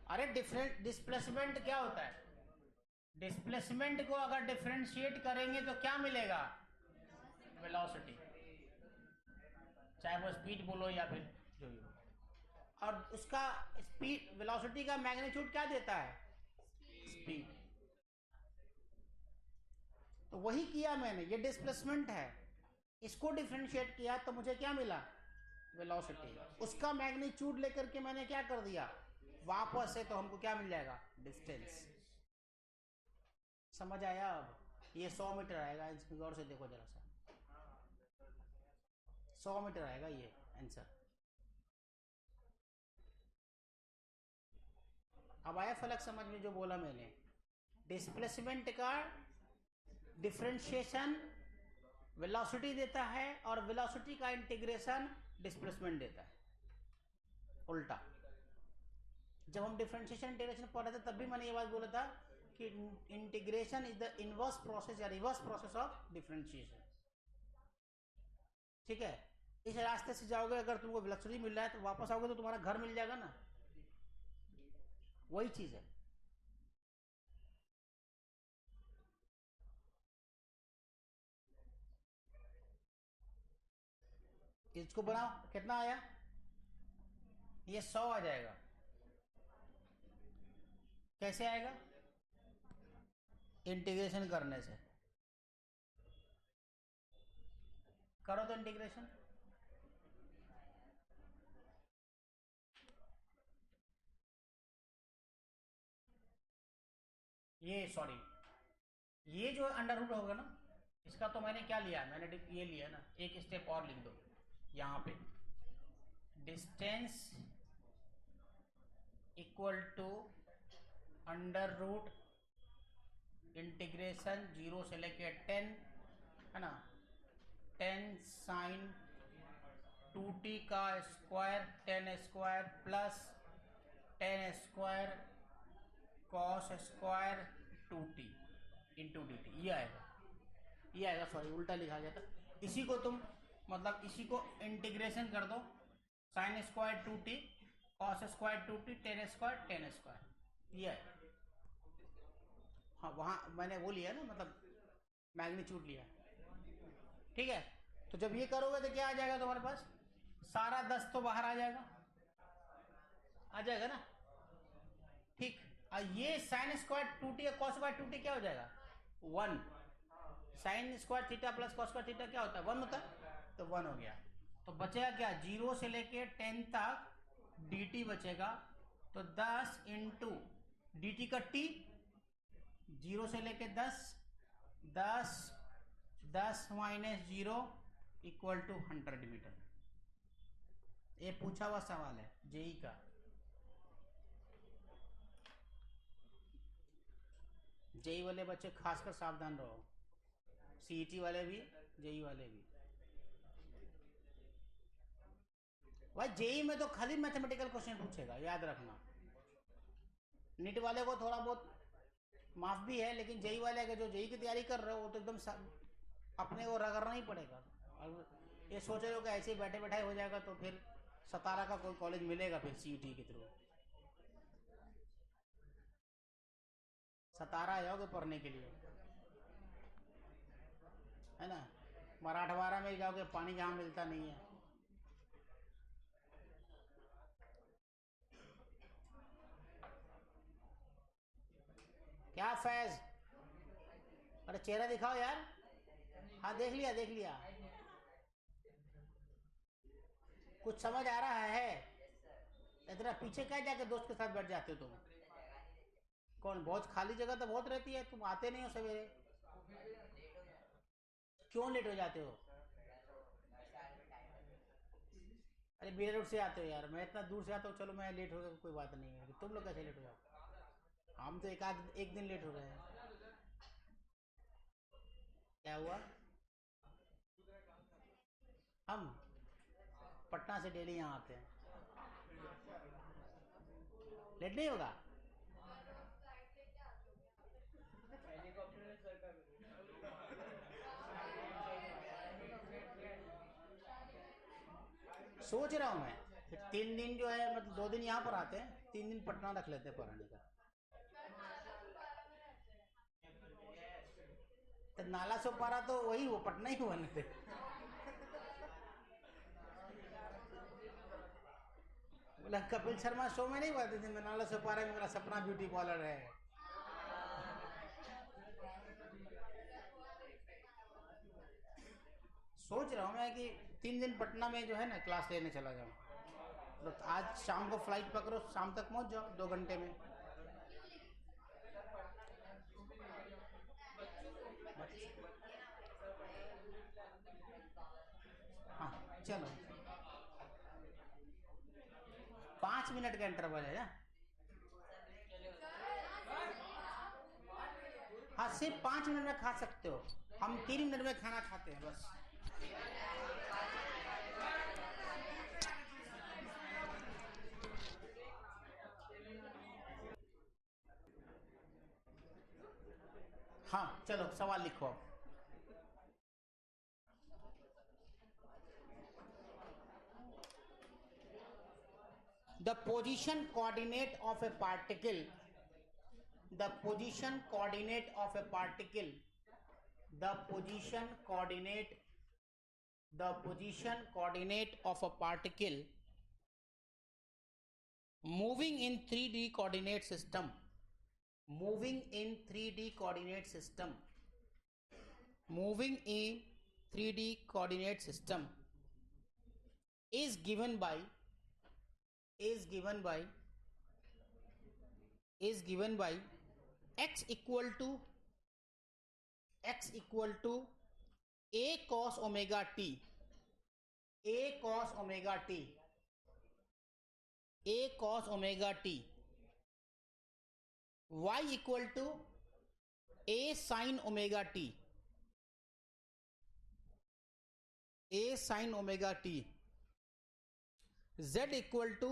अरे डिफरेंट डिस्प्लेसमेंट क्या होता है? डिस्प्लेसमेंट को अगर डिफरेंशिएट करेंगे तो क्या मिलेगा? वेलोसिटी। चाहे वो स्पीड बोलो या फिर जो भी। और उसका स्पीड वेलोसिटी का मैग्नीट्यूड क्या देता है? स्पीड। तो वही किया मैंने, ये डिस्प्लेसमेंट है, इसको डिफरेंशिएट किया तो मुझे क्या मिला? वेलोसिटी। उसका मैग्नीट्यूड लेकर के मैंने क्या कर दिया वापस से, तो हमको क्या मिल जाएगा? डिस्टेंस। समझ आया? अब ये 100 मीटर आएगा, इसमें गौर से देखो जरा सा, 100 मीटर आएगा ये आंसर। अब आया फलक समझ में जो बोला मैंने? डिस्प्लेसमेंट का डिफरेंशिएशन वेलोसिटी देता है और वेलोसिटी का इंटीग्रेशन डिस्प्लेसमेंट देता है, उल्टा। जब हम डिफरेंशिएशन इंटीग्रेशन पढ़ रहे थे तब भी मैंने ये बात बोला था कि integration is the inverse process या रिवर्स प्रोसेस ऑफ डिफरेंशिएशन। ठीक है, इस रास्ते से जाओगे, अगर तुमको वेलोसिटी मिल रहा है तो वापस आओगे तो तुम्हारा घर मिल जाएगा ना, वही चीज है। इसको बनाओ, कितना आया? ये 100 आ जाएगा। कैसे आएगा? इंटीग्रेशन करने से। करो तो इंटीग्रेशन। ये सॉरी, ये जो अंडर रूट होगा ना, इसका तो मैंने क्या लिया, मैंने ये लिया ना, एक स्टेप और लिख दो यहाँ पे, distance equal to under root integration 0 से लेके 10, है ना, 10 साइन 2t का square 10 square plus 10 square cos square 2t into D T. ये आएगा, ये आएगा, सॉरी उल्टा लिखा गया था। इसी को तुम मतलब इसी को इंटीग्रेशन कर दो, sine square 2t cos square 2t 10 square 10 square, ये है। हाँ वहाँ मैंने वो लिया ना, मतलब मैग्नीट्यूड लिया, ठीक है। तो जब ये करोगे तो क्या आ जाएगा तुम्हारे पास? सारा 10 तो बाहर आ जाएगा, आ जाएगा ना, ठीक। और ये साइन स्क्वायर 2t और कॉस स्क्वायर 2t क्या हो जाएगा? 1। Sine square theta plus cos square theta क्या होता है? 1 होता है, तो 1 हो गया। तो बचेगा क्या? 0 से लेके 10 तक dt बचेगा, तो 10 इंटू dt का t, 0 से लेके 10, 10 माइनस 0 इक्वल टू 100 मीटर। ये पूछा हुआ सवाल है जेई का। जेई वाले बच्चे खासकर सावधान रहो, सीईटी वाले भी, जेई वाले भी। भाई जेई में तो खाली मैथमेटिकल क्वेश्चन पूछेगा, याद रखना। नीट वाले को थोड़ा बहुत माफ भी है, लेकिन जेई वाले अगर जो जेई की तैयारी कर रहे हो वो तो एकदम अपने को रगड़ना ही पड़ेगा। और ये सोच रहे हो कि ऐसे ही बैठे बैठाए हो जाएगा तो फिर सतारा का कोई कॉलेज मिलेगा फिर सीईटी के थ्रू? सतारा जाओगे पढ़ने के लिए, है ना, मराठवाड़ा में जाओगे, पानी जहाँ मिलता नहीं है। क्या फैज? अरे चेहरा दिखाओ यार। हाँ देख लिया देख लिया, कुछ समझ आ रहा है? इतना पीछे क्या जाके दोस्त के साथ बैठ जाते हो तुम? कौन? बहुत खाली जगह तो बहुत रहती है, तुम आते नहीं हो सवेरे, क्यों लेट हो जाते हो? अरे मेरे रोड से आते हो यार, मैं इतना दूर से आता हूँ, चलो मैं लेट हो गया कोई बात नहीं है, तुम लोग कैसे लेट हो जाओ? हम तो एक दिन लेट हो गए हैं। क्या हुआ? हम पटना से डेली यहाँ आते हैं, लेट नहीं होगा? सोच रहा हूँ मैं 3 दिन जो है, मतलब 2 दिन यहाँ पर आते हैं, 3 दिन पटना रख लेते हैं पढ़ाने का। तो नाला सो पारा तो वही वो पटना ही हुआ नहीं थे। कपिल शर्मा शो में नहीं बोलते थे मृणाला सुपारा में मेरा सपना ब्यूटी पार्लर है। सोच रहा हूँ मैं कि 3 दिन पटना में जो है ना क्लास लेने चला जाऊँ, तो आज शाम को फ्लाइट पकड़ो, शाम तक पहुँच जाओ 2 घंटे में। हाँ चलो 5 मिनट का इंटरवल है ना। हाँ सिर्फ 5 मिनट में खा सकते हो, हम 3 मिनट में खाना खाते हैं बस। हाँ चलो सवाल लिखो अब। The position coordinate of a particle, the position coordinate of a particle, the position coordinate, the position coordinate of a particle moving in 3D coordinate system, moving in 3D coordinate system, moving in 3D coordinate system is given by x equal to a cos omega t, a cos omega t, a cos omega t, y equal to a sin omega t, a sin omega t, z equal to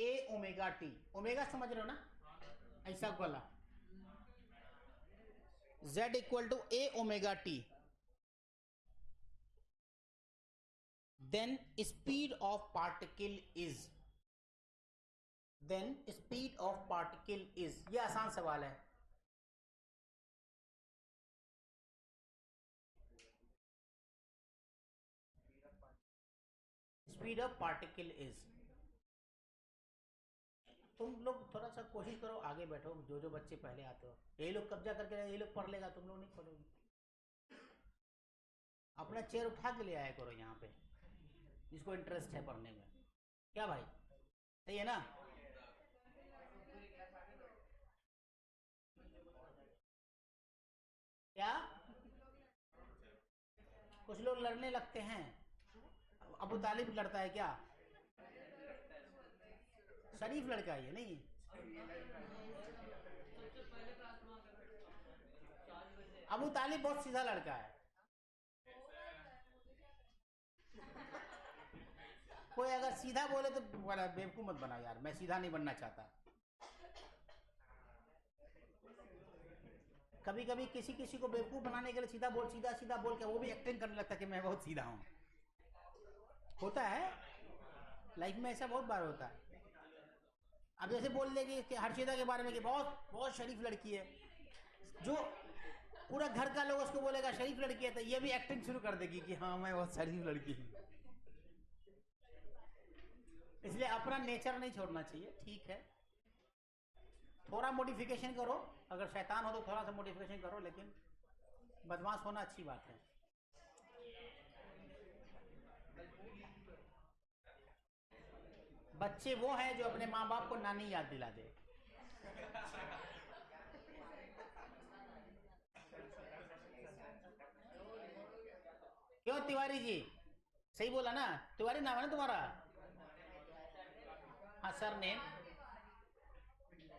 a omega t. Omega समझ रहे हो ना, ऐसा बोला, z equal to a omega t, then speed of particle is, then speed of particle is, ये आसान सवाल है। स्पीड ऑफ पार्टिकल इज, तुम लोग थोड़ा सा कोशिश करो आगे बैठो, जो बच्चे पहले आते हो, यही लोग कब्जा करके रहे, यही लोग पढ़ लेगा, तुम लोग नहीं पढ़ोगे। अपना चेयर उठा के ले आया करो यहाँ पे, जिसको इंटरेस्ट है पढ़ने में। क्या भाई, सही है ना? क्या कुछ लोग लड़ने लगते हैं, अबू तालिब लड़ता है क्या? शरीफ लड़का है ये, नहीं? अबू तालिब बहुत सीधा लड़का है। कोई अगर सीधा बोले तो बेवकूफ मत बना यार, मैं सीधा नहीं बनना चाहता। कभी कभी किसी किसी को बेवकूफ बनाने के लिए सीधा बोल के वो भी एक्टिंग करने लगता है कि मैं बहुत सीधा हूँ। होता है लाइफ में, ऐसा बहुत बार होता है। अब जैसे बोल देगी कि हर्षिता के बारे में कि बहुत बहुत शरीफ लड़की है, जो पूरा घर का लोग उसको बोलेगा शरीफ लड़की है, तो ये भी एक्टिंग शुरू कर देगी कि हाँ मैं बहुत शरीफ लड़की हूँ। इसलिए अपना नेचर नहीं छोड़ना चाहिए, ठीक है? थोड़ा मॉडिफिकेशन करो, अगर शैतान हो तो थोड़ा सा मॉडिफिकेशन करो, लेकिन बदमाश होना अच्छी बात है। बच्चे वो हैं जो अपने माँ बाप को नानी याद दिला दे। क्यों तिवारी जी, सही बोला ना? तिवारी नाम है ना तुम्हारा? हाँ सर नेम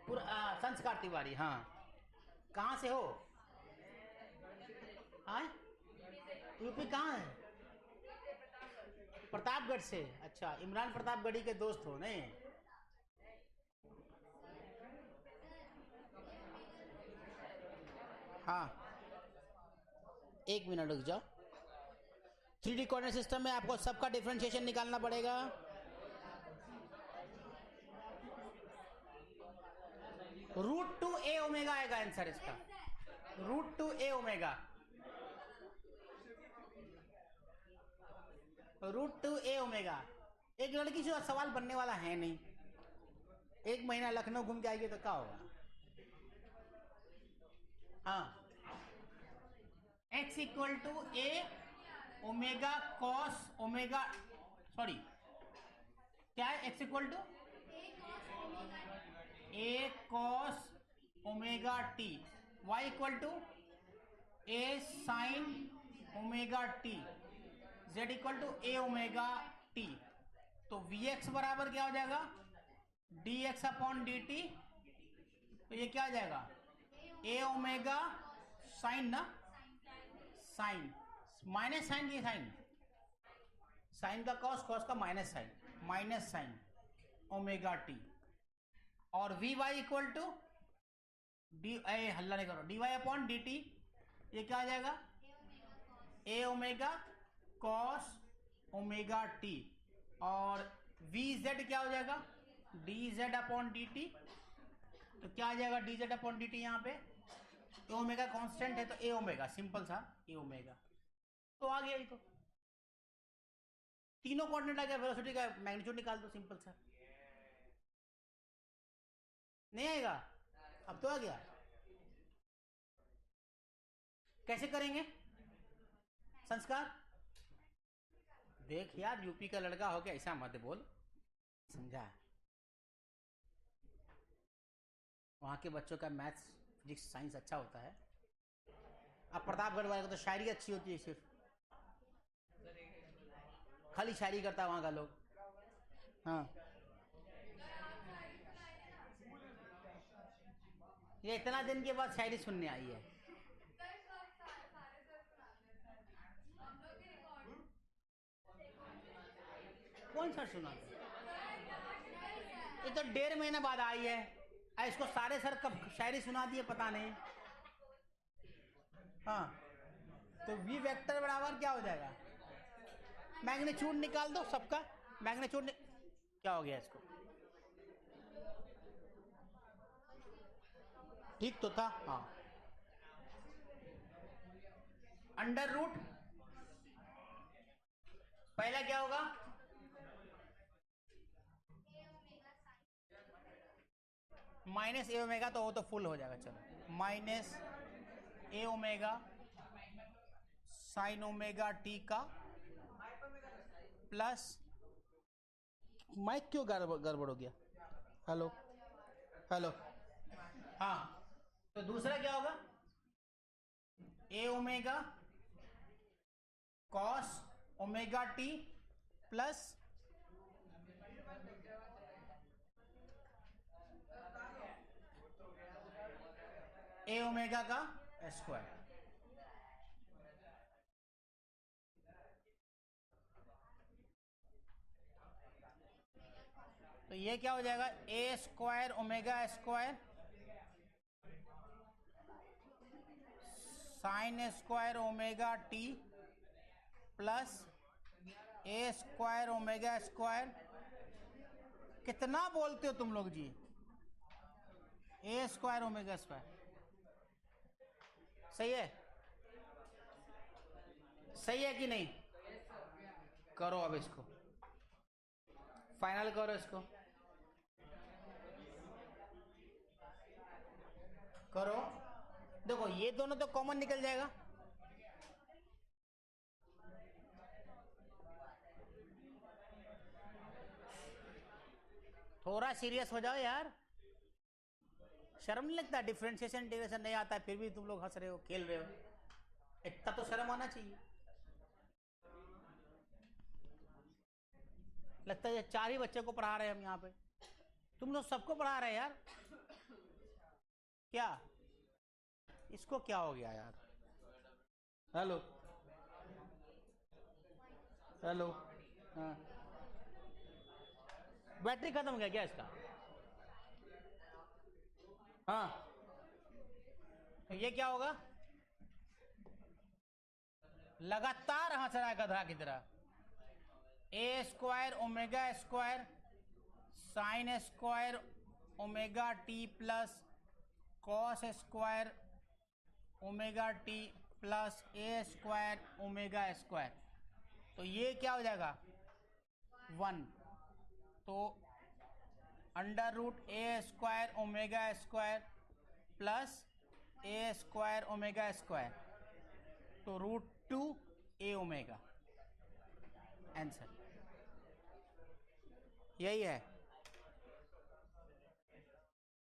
पूरा संस्कार तिवारी। हाँ कहाँ से हो? हाँ यूपी कहाँ है? प्रतापगढ़ से। अच्छा, इमरान प्रतापगढ़ी के दोस्त हो नहीं? हाँ 1 मिनट रुक जाओ। 3D कोऑर्डिनेट सिस्टम में आपको सबका डिफरेंशिएशन निकालना पड़ेगा। √2a ओमेगा आएगा आंसर इसका, √2a ओमेगा, √2a ओमेगा। एक लड़की से सवाल बनने वाला है नहीं, एक महीना लखनऊ घूम के आएगी तो क्या होगा? हाँ, x equal to a omega cos omega, sorry क्या है, x equal to a cos omega t, y equal to a sine omega t, z equal to a omega t. तो vx बराबर क्या हो जाएगा, dx अपॉन dt। तो ये क्या आ जाएगा, ए ओमेगा साइन ना, साइन माइनस साइन, ये साइन, साइन का कॉस, कॉस का minus sine, minus sine omega T. और V Y equal to D, हल्ला नहीं करो, D Y upon D T. ये क्या आ जाएगा, A omega cos omega T. और वी जेड क्या हो जाएगा, D Z upon D T. तो क्या आ जाएगा, D Z upon D T, यहाँ पे ए ओमेगा कांस्टेंट है तो ए ओमेगा, सिंपल सा ए ओमेगा। तो आ गया ये, तो तीनों कोऑर्डिनेट आ गया, वेलोसिटी का मैग्नीट्यूड निकाल दो, सिंपल सा। नहीं आएगा, अब तो आ गया। कैसे करेंगे संस्कार? देख यार, यूपी का लड़का हो गया, ऐसा मत बोल, समझा? वहाँ के बच्चों का मैथ्स फिजिक्स साइंस अच्छा होता है। अब प्रतापगढ़ वाले को तो शायरी अच्छी होती है, सिर्फ खाली शायरी करता है वहाँ का लोग। हाँ, ये इतना दिन के बाद शायरी सुनने आई है। कौन सा सुना? ये तो 1.5 महीने बाद आई है, इसको सारे सर कब शायरी सुना दिए पता नहीं। हाँ, तो वी वेक्टर बराबर क्या हो जाएगा, मैग्नीट्यूड निकाल दो सबका, मैग्नीट्यूड क्या हो गया इसको, ठीक तो था। हाँ, अंडर रूट, पहला क्या होगा, माइनस ए ओमेगा, तो वो तो फुल हो जाएगा, चलो माइनस ए ओमेगा साइन ओमेगा टी का प्लस, माइक क्यों गड़बड़ हो गया, हेलो हेलो। हाँ, तो दूसरा क्या होगा, A omega cos omega T plus A omega का स्क्वायर। तो ये क्या हो जाएगा, A square omega square sine square omega T plus A square omega square. कितना बोलते हो तुम लोग जी, ए स्क्वायर ओमेगा स्क्वायर, सही है, सही है कि नहीं? करो अब इसको फाइनल करो, इसको करो। देखो ये दोनों तो कॉमन निकल जाएगा, थोड़ा सीरियस हो जाओ यार, शर्म नहीं लगता? डिफरेंशिएशन इंटीग्रेशन नहीं आता है फिर भी तुम लोग हंस रहे हो, खेल रहे हो, इतना तो शर्म आना चाहिए। लगता है 4 ही बच्चे को पढ़ा रहे हैं हम यहाँ पे, तुम लोग सबको पढ़ा रहे हैं यार, क्या इसको क्या हो गया यार? हेलो हेलो, हाँ, बैटरी खत्म हो गया क्या इसका? हाँ, तो ये क्या होगा, लगातार हंस रहा है गधा की तरह, A square omega square sine square omega T plus cos square omega T plus A square omega square. तो ये क्या हो जाएगा 1, तो under root A square omega square plus A square omega square, तो √2 ए ओमेगा। आंसर यही है।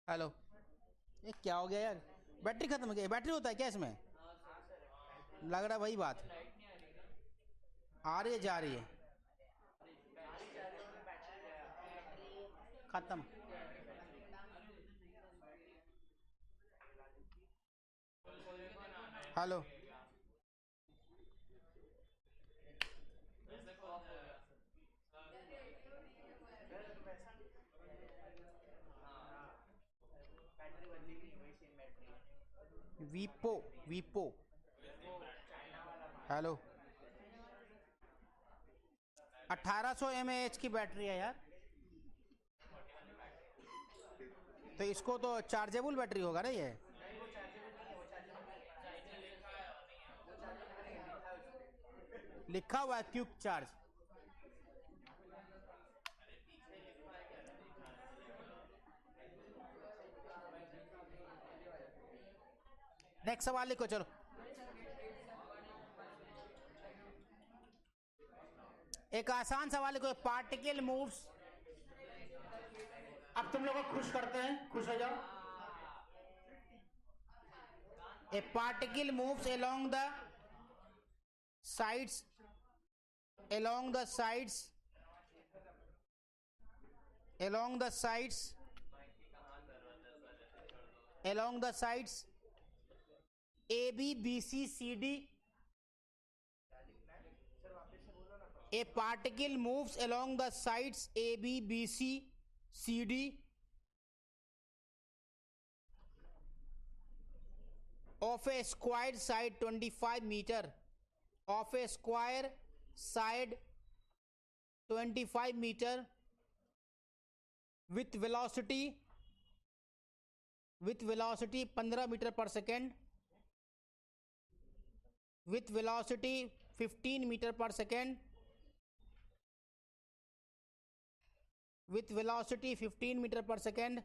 हेलो, ये क्या हो गया यार, बैटरी खत्म हो गई। बैटरी होता है क्या इसमें? लग रहा वही बात है। आ रही है जा रही है, खत्म। हेलो, वीपो वीपो। हेलो, 1800 mAh की बैटरी है यार, तो इसको तो चार्जेबल बैटरी होगा ना ये। लिखा हुआ है क्विक चार्ज। नेक्स्ट सवाल लिखो चलो। एक आसान सवाल लिखो, पार्टिकल मूव्स। अब तुम लोगों को खुश करते हैं, खुश हो जाओ। ए particle moves along the sides, along the sides, along the sides, along the sides AB BC CD. A particle moves along the sides AB BC CD of a square side 25 meter, of a square side 25 meter with velocity 15 meter per second, with velocity 15 meter per second, with velocity 15 meter per second,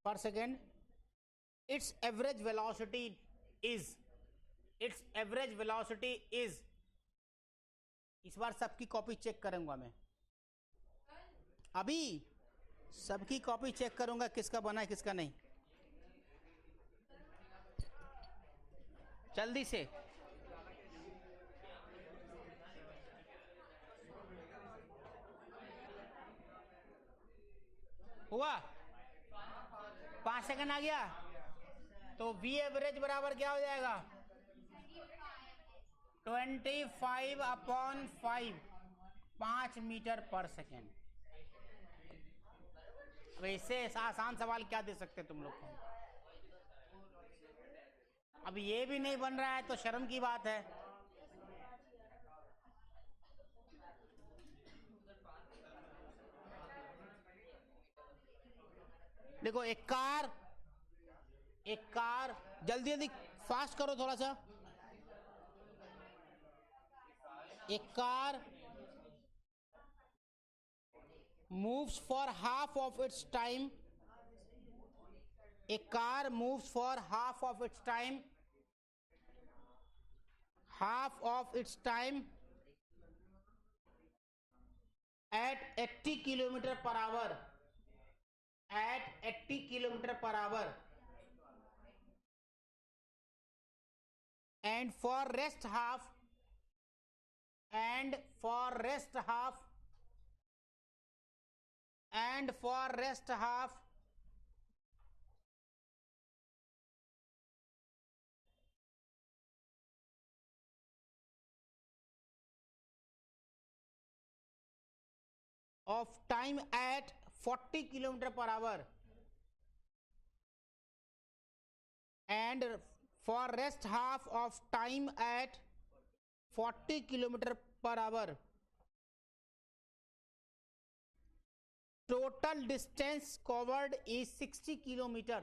per second. Its average velocity is, its average velocity is, इस बार सबकी कॉपी चेक करूंगा मैं, अभी सबकी कॉपी चेक करूंगा किसका बना है किसका नहीं, जल्दी से। हुआ 5 सेकंड आ गया, तो V एवरेज बराबर क्या हो जाएगा? 25/5, 5 मीटर पर सेकेंड। वैसे आसान सवाल क्या दे सकते तुम लोग को? अब ये भी नहीं बन रहा है तो शर्म की बात है। देखो, एक कार जल्दी जल्दी फास्ट करो थोड़ा सा। एक car moves for half of its time, a car moves for half of its time at 80 kilometer per hour, at 80 kilometer per hour, and for rest half of time at 40 kilometer per hour, and for rest half of time at 40 kilometer per hour. Total distance covered is 60 kilometer.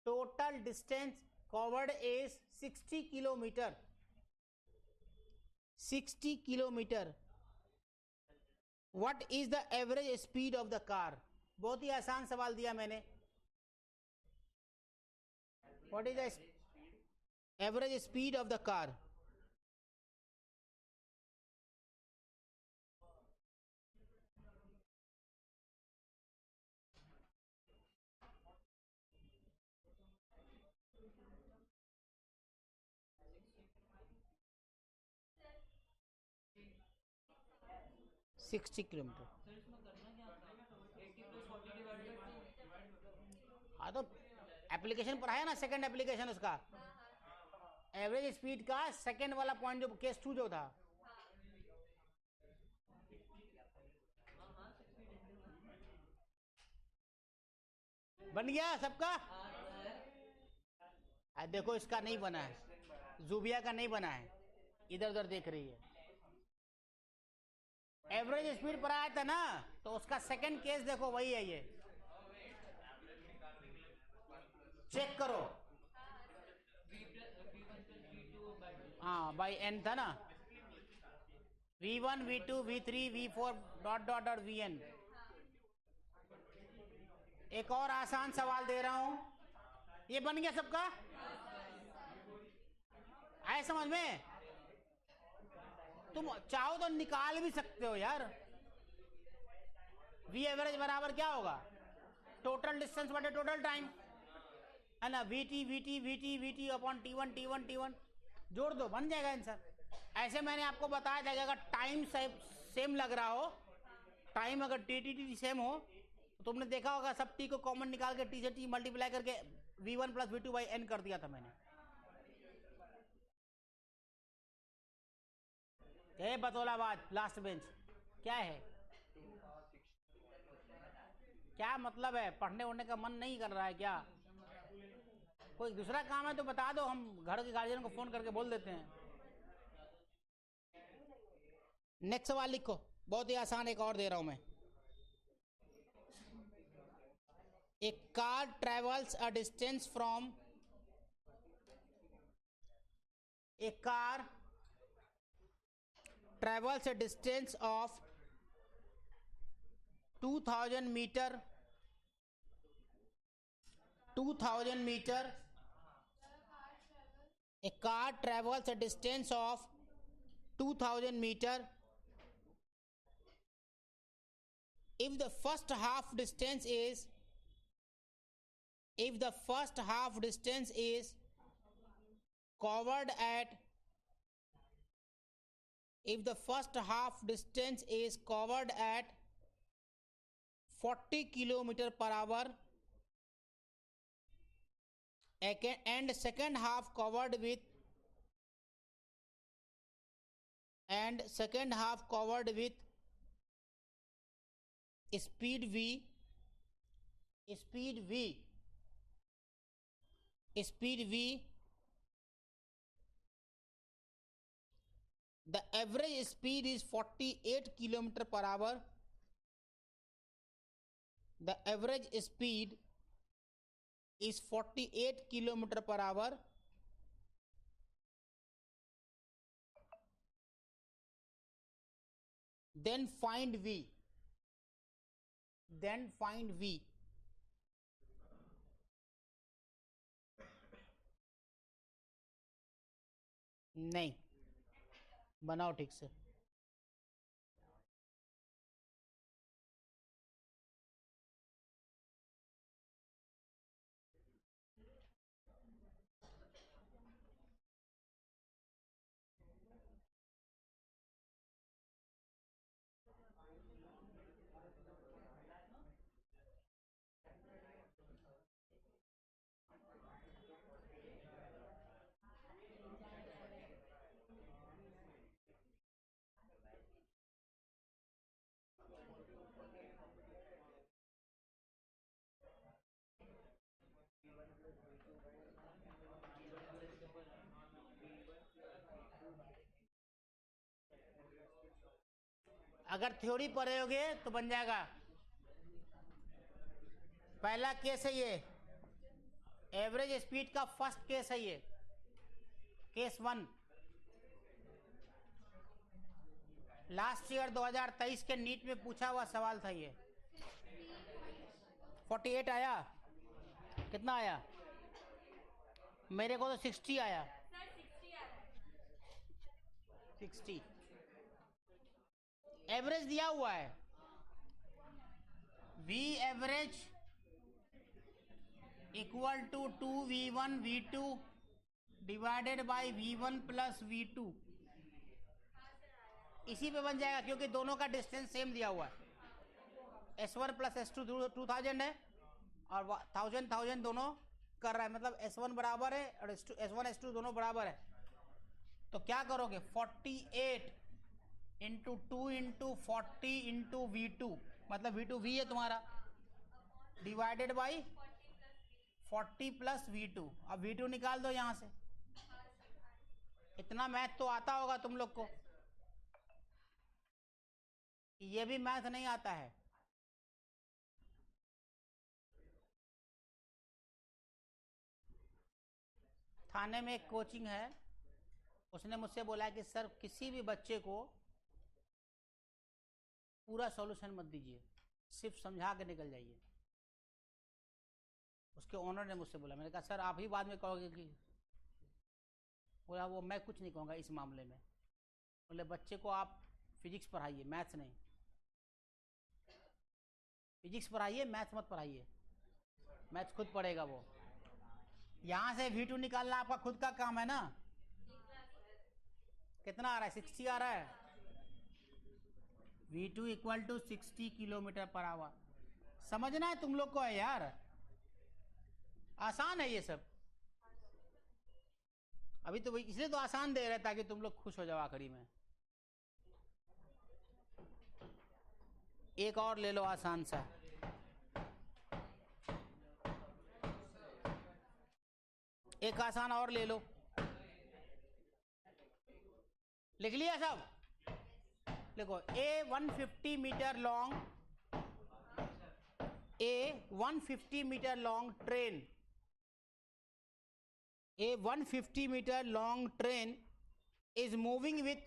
Total distance covered is 60 kilometer. 60 kilometre, what is the average speed of the car. बहुत ही आसान सवाल दिया मैंने। What is the average speed of the car. Sixty kilometre. हाँ तो एप्लीकेशन पर है ना, सेकंड एप्लीकेशन उसका एवरेज स्पीड का सेकंड वाला पॉइंट जो केस 2 जो था। बन गया सबका। देखो इसका नहीं बना है, जूबिया का नहीं बना है, इधर उधर देख रही है। एवरेज स्पीड पर आया था ना, तो उसका सेकंड केस देखो वही है ये, चेक करो। हाँ बाई एन था ना, V1 V2 V3 V4 dot dot dot Vn। एक और आसान सवाल दे रहा हूं, ये बन गया सबका, आए समझ में। तुम चाहो तो निकाल भी सकते हो यार। V एवरेज बराबर क्या होगा, टोटल डिस्टेंस बटे टोटल टाइम, है ना। VT अपॉन T1 जोड़ दो, बन जाएगा आंसर। ऐसे मैंने आपको बताया था कि अगर टाइम सेम लग रहा हो, टाइम अगर टी सेम हो, तो तुमने देखा होगा सब टी को कॉमन निकाल के टी से टी मल्टीप्लाई करके V1 plus V2 by N कर दिया था मैंने। बतौलाबाद लास्ट बेंच क्या है, क्या मतलब है, पढ़ने उड़ने का मन नहीं कर रहा है क्या? कोई दूसरा काम है तो बता दो, हम घर के गार्जियन को फोन करके बोल देते हैं। नेक्स्ट सवाल लिखो, बहुत ही आसान एक और दे रहा हूं मैं। A car travels a distance from a car travels a distance of 2000 meter 2000 meter. A car travels a distance of 2000 meter if the first half distance is covered at 40 kilometer per hour and second half covered with speed v, the average speed is 48 kilometer per hour. The average speed is 48 kilometer per hour. Then find V. नहीं बनाओ ठीक से। अगर थ्योरी पढ़ोगे तो बन जाएगा। पहला केस है ये, एवरेज स्पीड का फर्स्ट केस है ये, केस 1। लास्ट ईयर 2023 के नीट में पूछा हुआ सवाल था ये। 48 आया, कितना आया? मेरे को तो 60 आया। 60 एवरेज दिया हुआ है। V average equal to 2V1 V2 divided by V1 plus V2। इसी पे बन जाएगा क्योंकि दोनों का डिस्टेंस सेम दिया हुआ है। S1 प्लस S2 2000 है और 1000 दोनों कर रहा है, मतलब S1 बराबर है और S1 S2 दोनों बराबर है। तो क्या करोगे? 48 इंटू 2 इंटू 40 इंटू V2, मतलब V2 V है तुम्हारा, डिवाइडेड बाई 40 प्लस V2। अब V2 निकाल दो यहां से। इतना मैथ तो आता होगा तुम लोग को, ये भी मैथ नहीं आता है। थाने में एक कोचिंग है, उसने मुझसे बोला कि सर किसी भी बच्चे को पूरा सॉल्यूशन मत दीजिए, सिर्फ समझा के निकल जाइए। उसके ओनर ने मुझसे बोला। मैंने कहा सर आप ही बाद में कहोगे कि, बोला वो मैं कुछ नहीं कहूँगा इस मामले में। बोले बच्चे को आप फिजिक्स पढ़ाइए, मैथ्स नहीं। फिजिक्स पढ़ाइए, मैथ्स मत पढ़ाइए, मैथ्स खुद पढ़ेगा वो। यहाँ से V2 निकालना आपका खुद का काम है ना। कितना आ रहा है? 60 आ रहा है। V2 equal to 60 kilometre per hour. समझना है तुम लोग को है यार, आसान है ये सब। अभी तो इसलिए तो आसान दे रहे ताकि तुम लोग खुश हो जाओ आखिरी में। एक और ले लो आसान सा। एक आसान और ले लो। लिख लिया सब? देखो A 150 metre long, A 150 metre long train, A 150 meter long train is moving with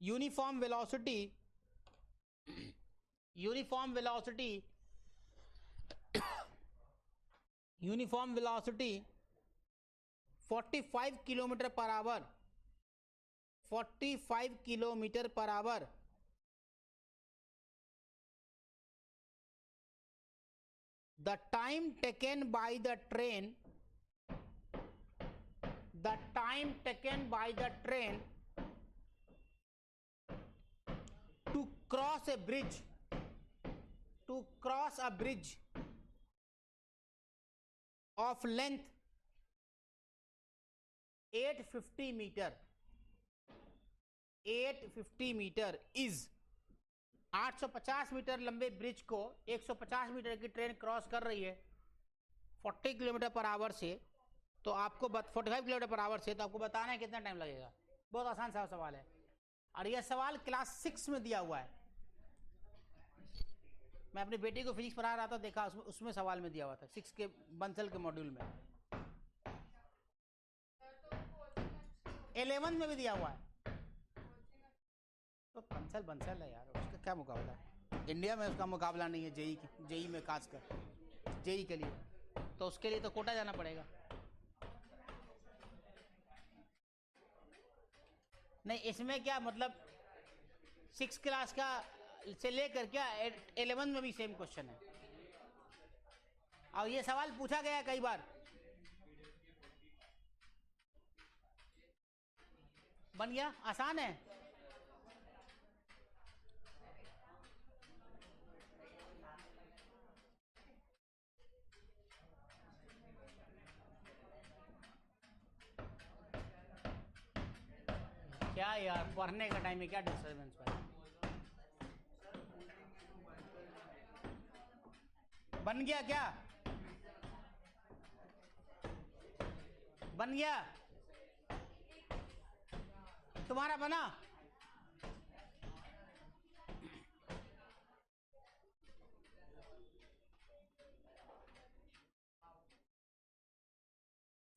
uniform velocity 45 kilometre per our, 45 kilometre per our. The time taken by the train to cross a bridge of length 850 metre is 850 metre लंबे ब्रिज को 150 मीटर की ट्रेन क्रॉस कर रही है 40 किलोमीटर पर आवर से। तो आपको 45 किलोमीटर पर आवर से, तो आपको बताना है कितना टाइम लगेगा। बहुत आसान सा सवाल है और यह सवाल क्लास 6 में दिया हुआ है। मैं अपनी बेटी को फिजिक्स पढ़ा रहा था, देखा उसमें सवाल में दिया हुआ था, 6 के बंसल के मॉड्यूल में। 11 में भी दिया हुआ है। तो बंसल है यार, उसका क्या मुकाबला है। इंडिया में उसका मुकाबला नहीं है। जेई में खासकर जेई के लिए, तो उसके लिए तो कोटा जाना पड़ेगा। नहीं इसमें क्या मतलब 6 क्लास का से लेकर क्या 11 में भी सेम क्वेश्चन है और ये सवाल पूछा गया कई बार। बन गया, आसान है। क्या यार पढ़ने का टाइम है, क्या डिस्टर्बेंस है। बन गया क्या? बन गया? तुम्हारा बना?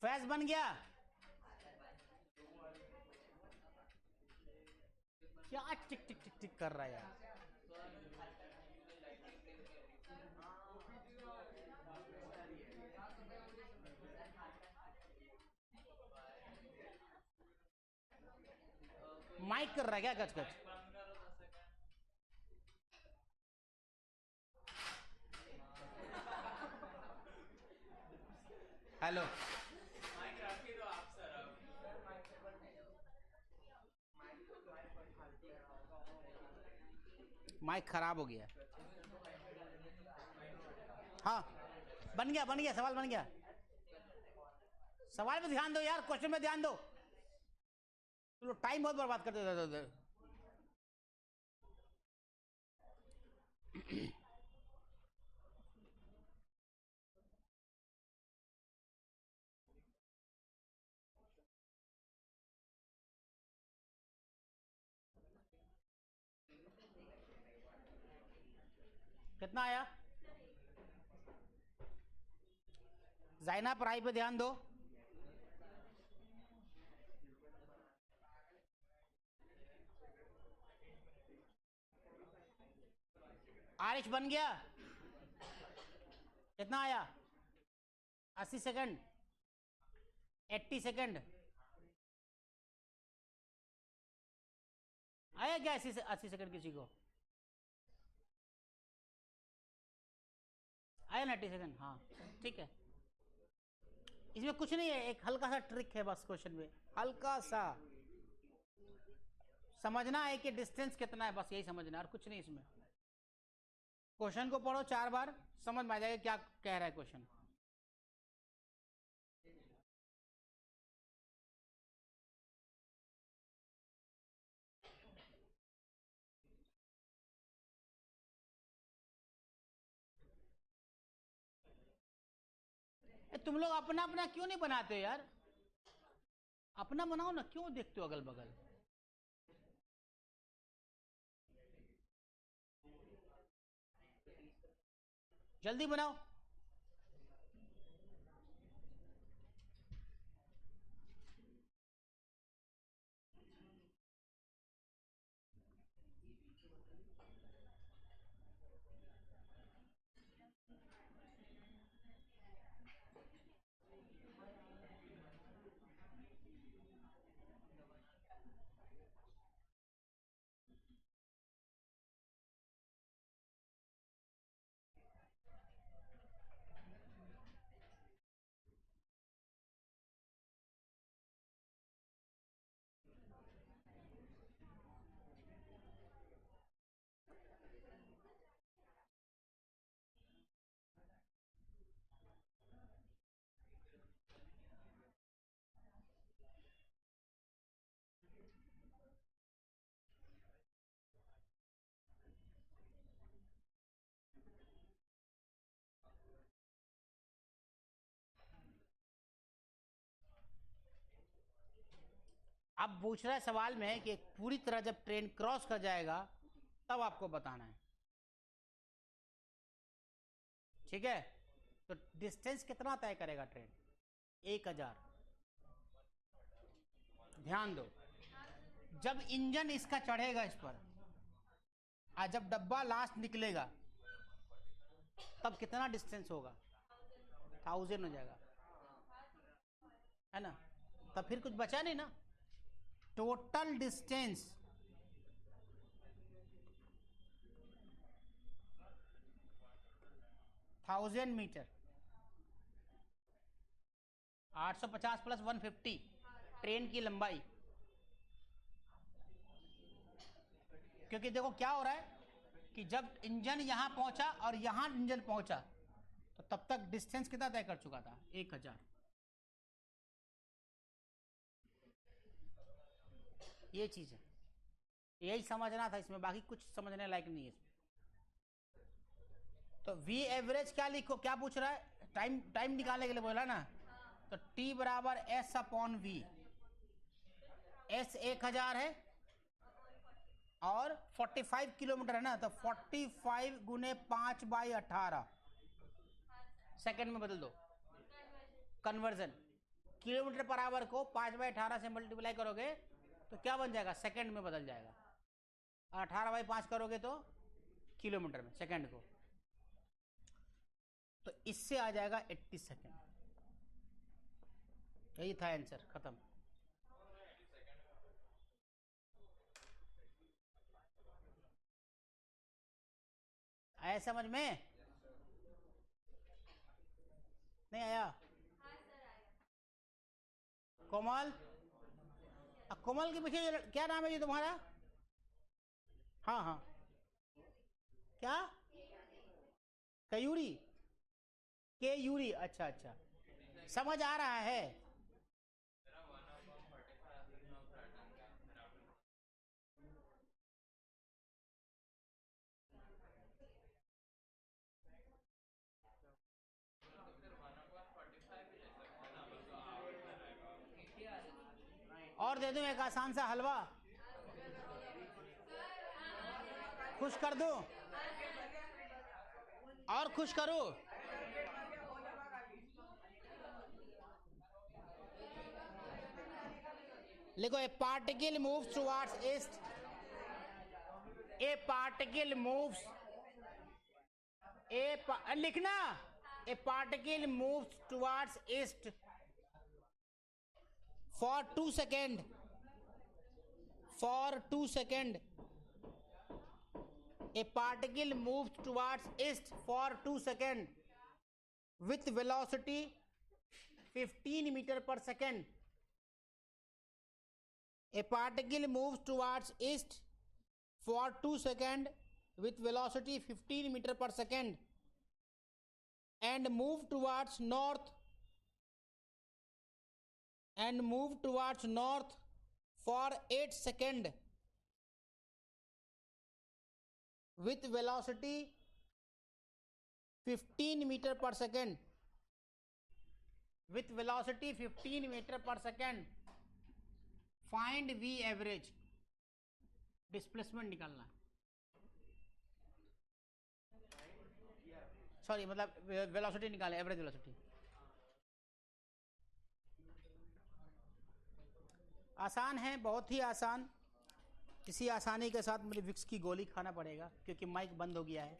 फैज बन गया? क्या टिक टिक टिक टिक कर रहा है यार? माइक कर रहा है क्या कच कच? हेलो, माइक खराब हो गया। हाँ, बन गया सवाल बन गया। सवाल पे ध्यान दो यार, क्वेश्चन में ध्यान दो। चलो टाइम बहुत बर्बाद करते थे। कितना आया? जाइना पढ़ाई पे ध्यान दो। आरिश बन गया? कितना आया? 80 सेकंड, 80 सेकंड आया क्या? 80 सेकंड किसी को आया ना? 80 सेकंड, हाँ ठीक है। इसमें कुछ नहीं है, एक हल्का सा ट्रिक है बस क्वेश्चन में, हल्का सा समझना है कि डिस्टेंस कितना है, बस यही समझना है और कुछ नहीं इसमें। क्वेश्चन को पढ़ो 4 बार, समझ में आ जाएगा क्या कह रहा है क्वेश्चन। तुम लोग अपना अपना क्यों नहीं बनाते हो यार? अपना बनाओ ना, क्यों देखते हो अगल बगल? जल्दी बनाओ। अब पूछ रहा है सवाल में कि पूरी तरह जब ट्रेन क्रॉस कर जाएगा तब आपको बताना है, ठीक है? तो डिस्टेंस कितना तय करेगा ट्रेन? 1000। ध्यान दो, जब इंजन इसका चढ़ेगा इस पर और जब डब्बा लास्ट निकलेगा तब कितना डिस्टेंस होगा? 1000 हो जाएगा, है ना? तब फिर कुछ बचा नहीं ना। Total distance 1000 metre, 850 plus 150 train की लंबाई। क्योंकि देखो क्या हो रहा है कि जब इंजन यहां पहुंचा और यहां इंजन पहुंचा तो तब तक डिस्टेंस कितना तय कर चुका था? 1000। ये चीज है, यही समझना था इसमें, बाकी कुछ समझने लायक नहीं है इसमें। तो V एवरेज क्या लिखो, क्या पूछ रहा है? टाइम टाइम निकालने के लिए बोला ना, तो T बराबर S अपॉन V। S 1000 है और 45 किलोमीटर है ना, तो 45 गुने 5/18 सेकंड में बदल दो। कन्वर्जन, किलोमीटर पर आवर को 5/18 से मल्टीप्लाई करोगे तो क्या बन जाएगा? सेकंड में बदल जाएगा। और 18/5 करोगे तो किलोमीटर में सेकंड को, तो इससे आ जाएगा 80 सेकंड। यही था आंसर, खत्म। आया समझ में? नहीं आया? कोमल, कोमल के पीछे क्या नाम है ये तुम्हारा? हाँ हाँ, क्या? कयूरी, के यूरी, अच्छा अच्छा, समझ आ रहा है। और दे दूं एक आसान सा हलवा, खुश कर दूं और खुश करूं? लिखो, A particle moves towards east, A particle moves, लिखना, A particle moves towards east for 2 seconds, for 2 seconds, a particle moves towards east for 2 seconds with velocity 15 meter per second. A particle moves towards east for 2 seconds with velocity 15 meter per second and move towards north for 8 seconds with velocity 15 meter per second, with velocity 15 meter per second. Find v average, displacement निकालना, सॉरी मतलब वेलोसिटी निकाले, एवरेज वेलोसिटी। आसान है, बहुत ही आसान। इसी आसानी के साथ मुझे विक्स की गोली खाना पड़ेगा क्योंकि माइक बंद हो गया है।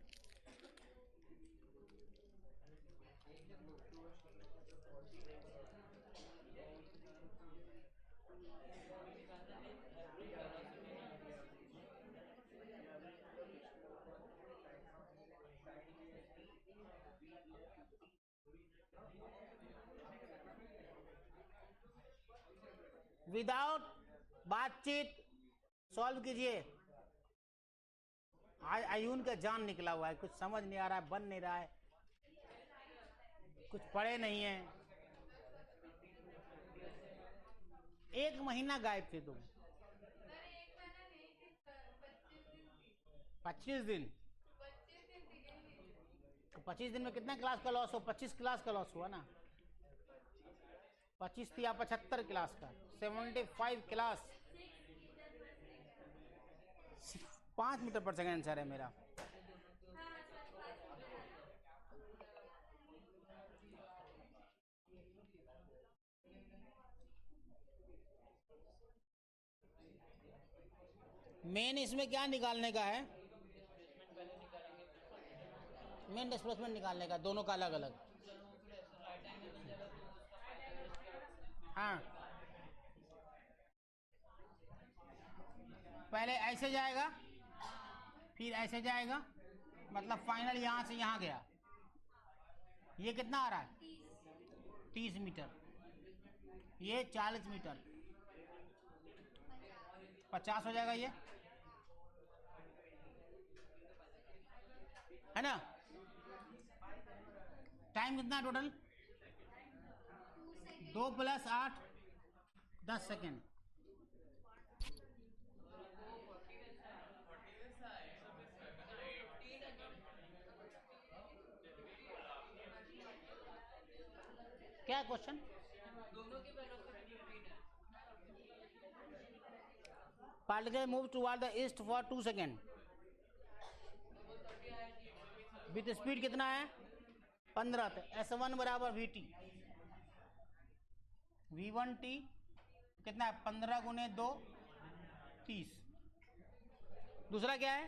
विदाउट बातचीत सॉल्व कीजिए। आज आयुन का जान निकला हुआ है, कुछ समझ नहीं आ रहा है, बन नहीं रहा है, कुछ पढ़े नहीं है। 1 महीना गायब थे तुम। 25 दिन, तो 25 दिन में कितना क्लास का लॉस हो? 25 क्लास का लॉस हुआ ना। 25 या 75 क्लास का, 75 क्लास। 5 मीटर पर सेकंड आंसर है मेरा। मेन इसमें क्या निकालने का है? मेन डिस्प्लेसमेंट निकालने का, दोनों का अलग अलग। हाँ, पहले ऐसे जाएगा, फिर ऐसे जाएगा, मतलब फाइनल यहाँ से यहाँ गया। ये कितना आ रहा है? 30 मीटर। ये 40 मीटर, 50 हो जाएगा ये, है ना? टाइम कितना टोटल? 2 + 8 10 सेकेंड। क्या question? Particle move toward the east for 2 second with speed कितना है? 15। तो S1 बराबर VT, V1T कितना है? 15 × 2 30, दूसरा क्या है?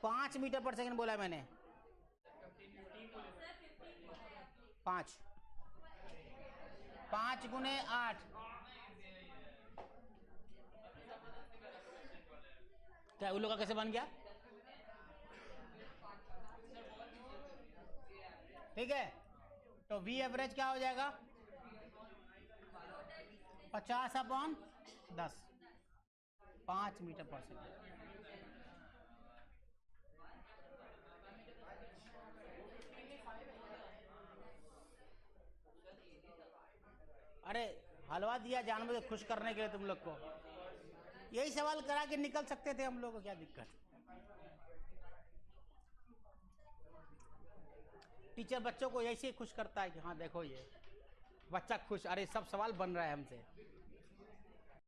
5 मीटर पर सेकंड बोला है मैंने। 5 गुने 8, क्या उन लोग का कैसे बन गया? ठीक है, तो वी एवरेज क्या हो जाएगा? 50/10, 5 मीटर पर सेकंड। अरे हलवा दिया जानबूझ खुश करने के लिए तुम लोग को। यही सवाल करा के निकल सकते थे हम लोग को, क्या दिक्कत? टीचर बच्चों को ऐसे ही खुश करता है कि हाँ देखो ये बच्चा खुश, अरे सब सवाल बन रहा है हमसे।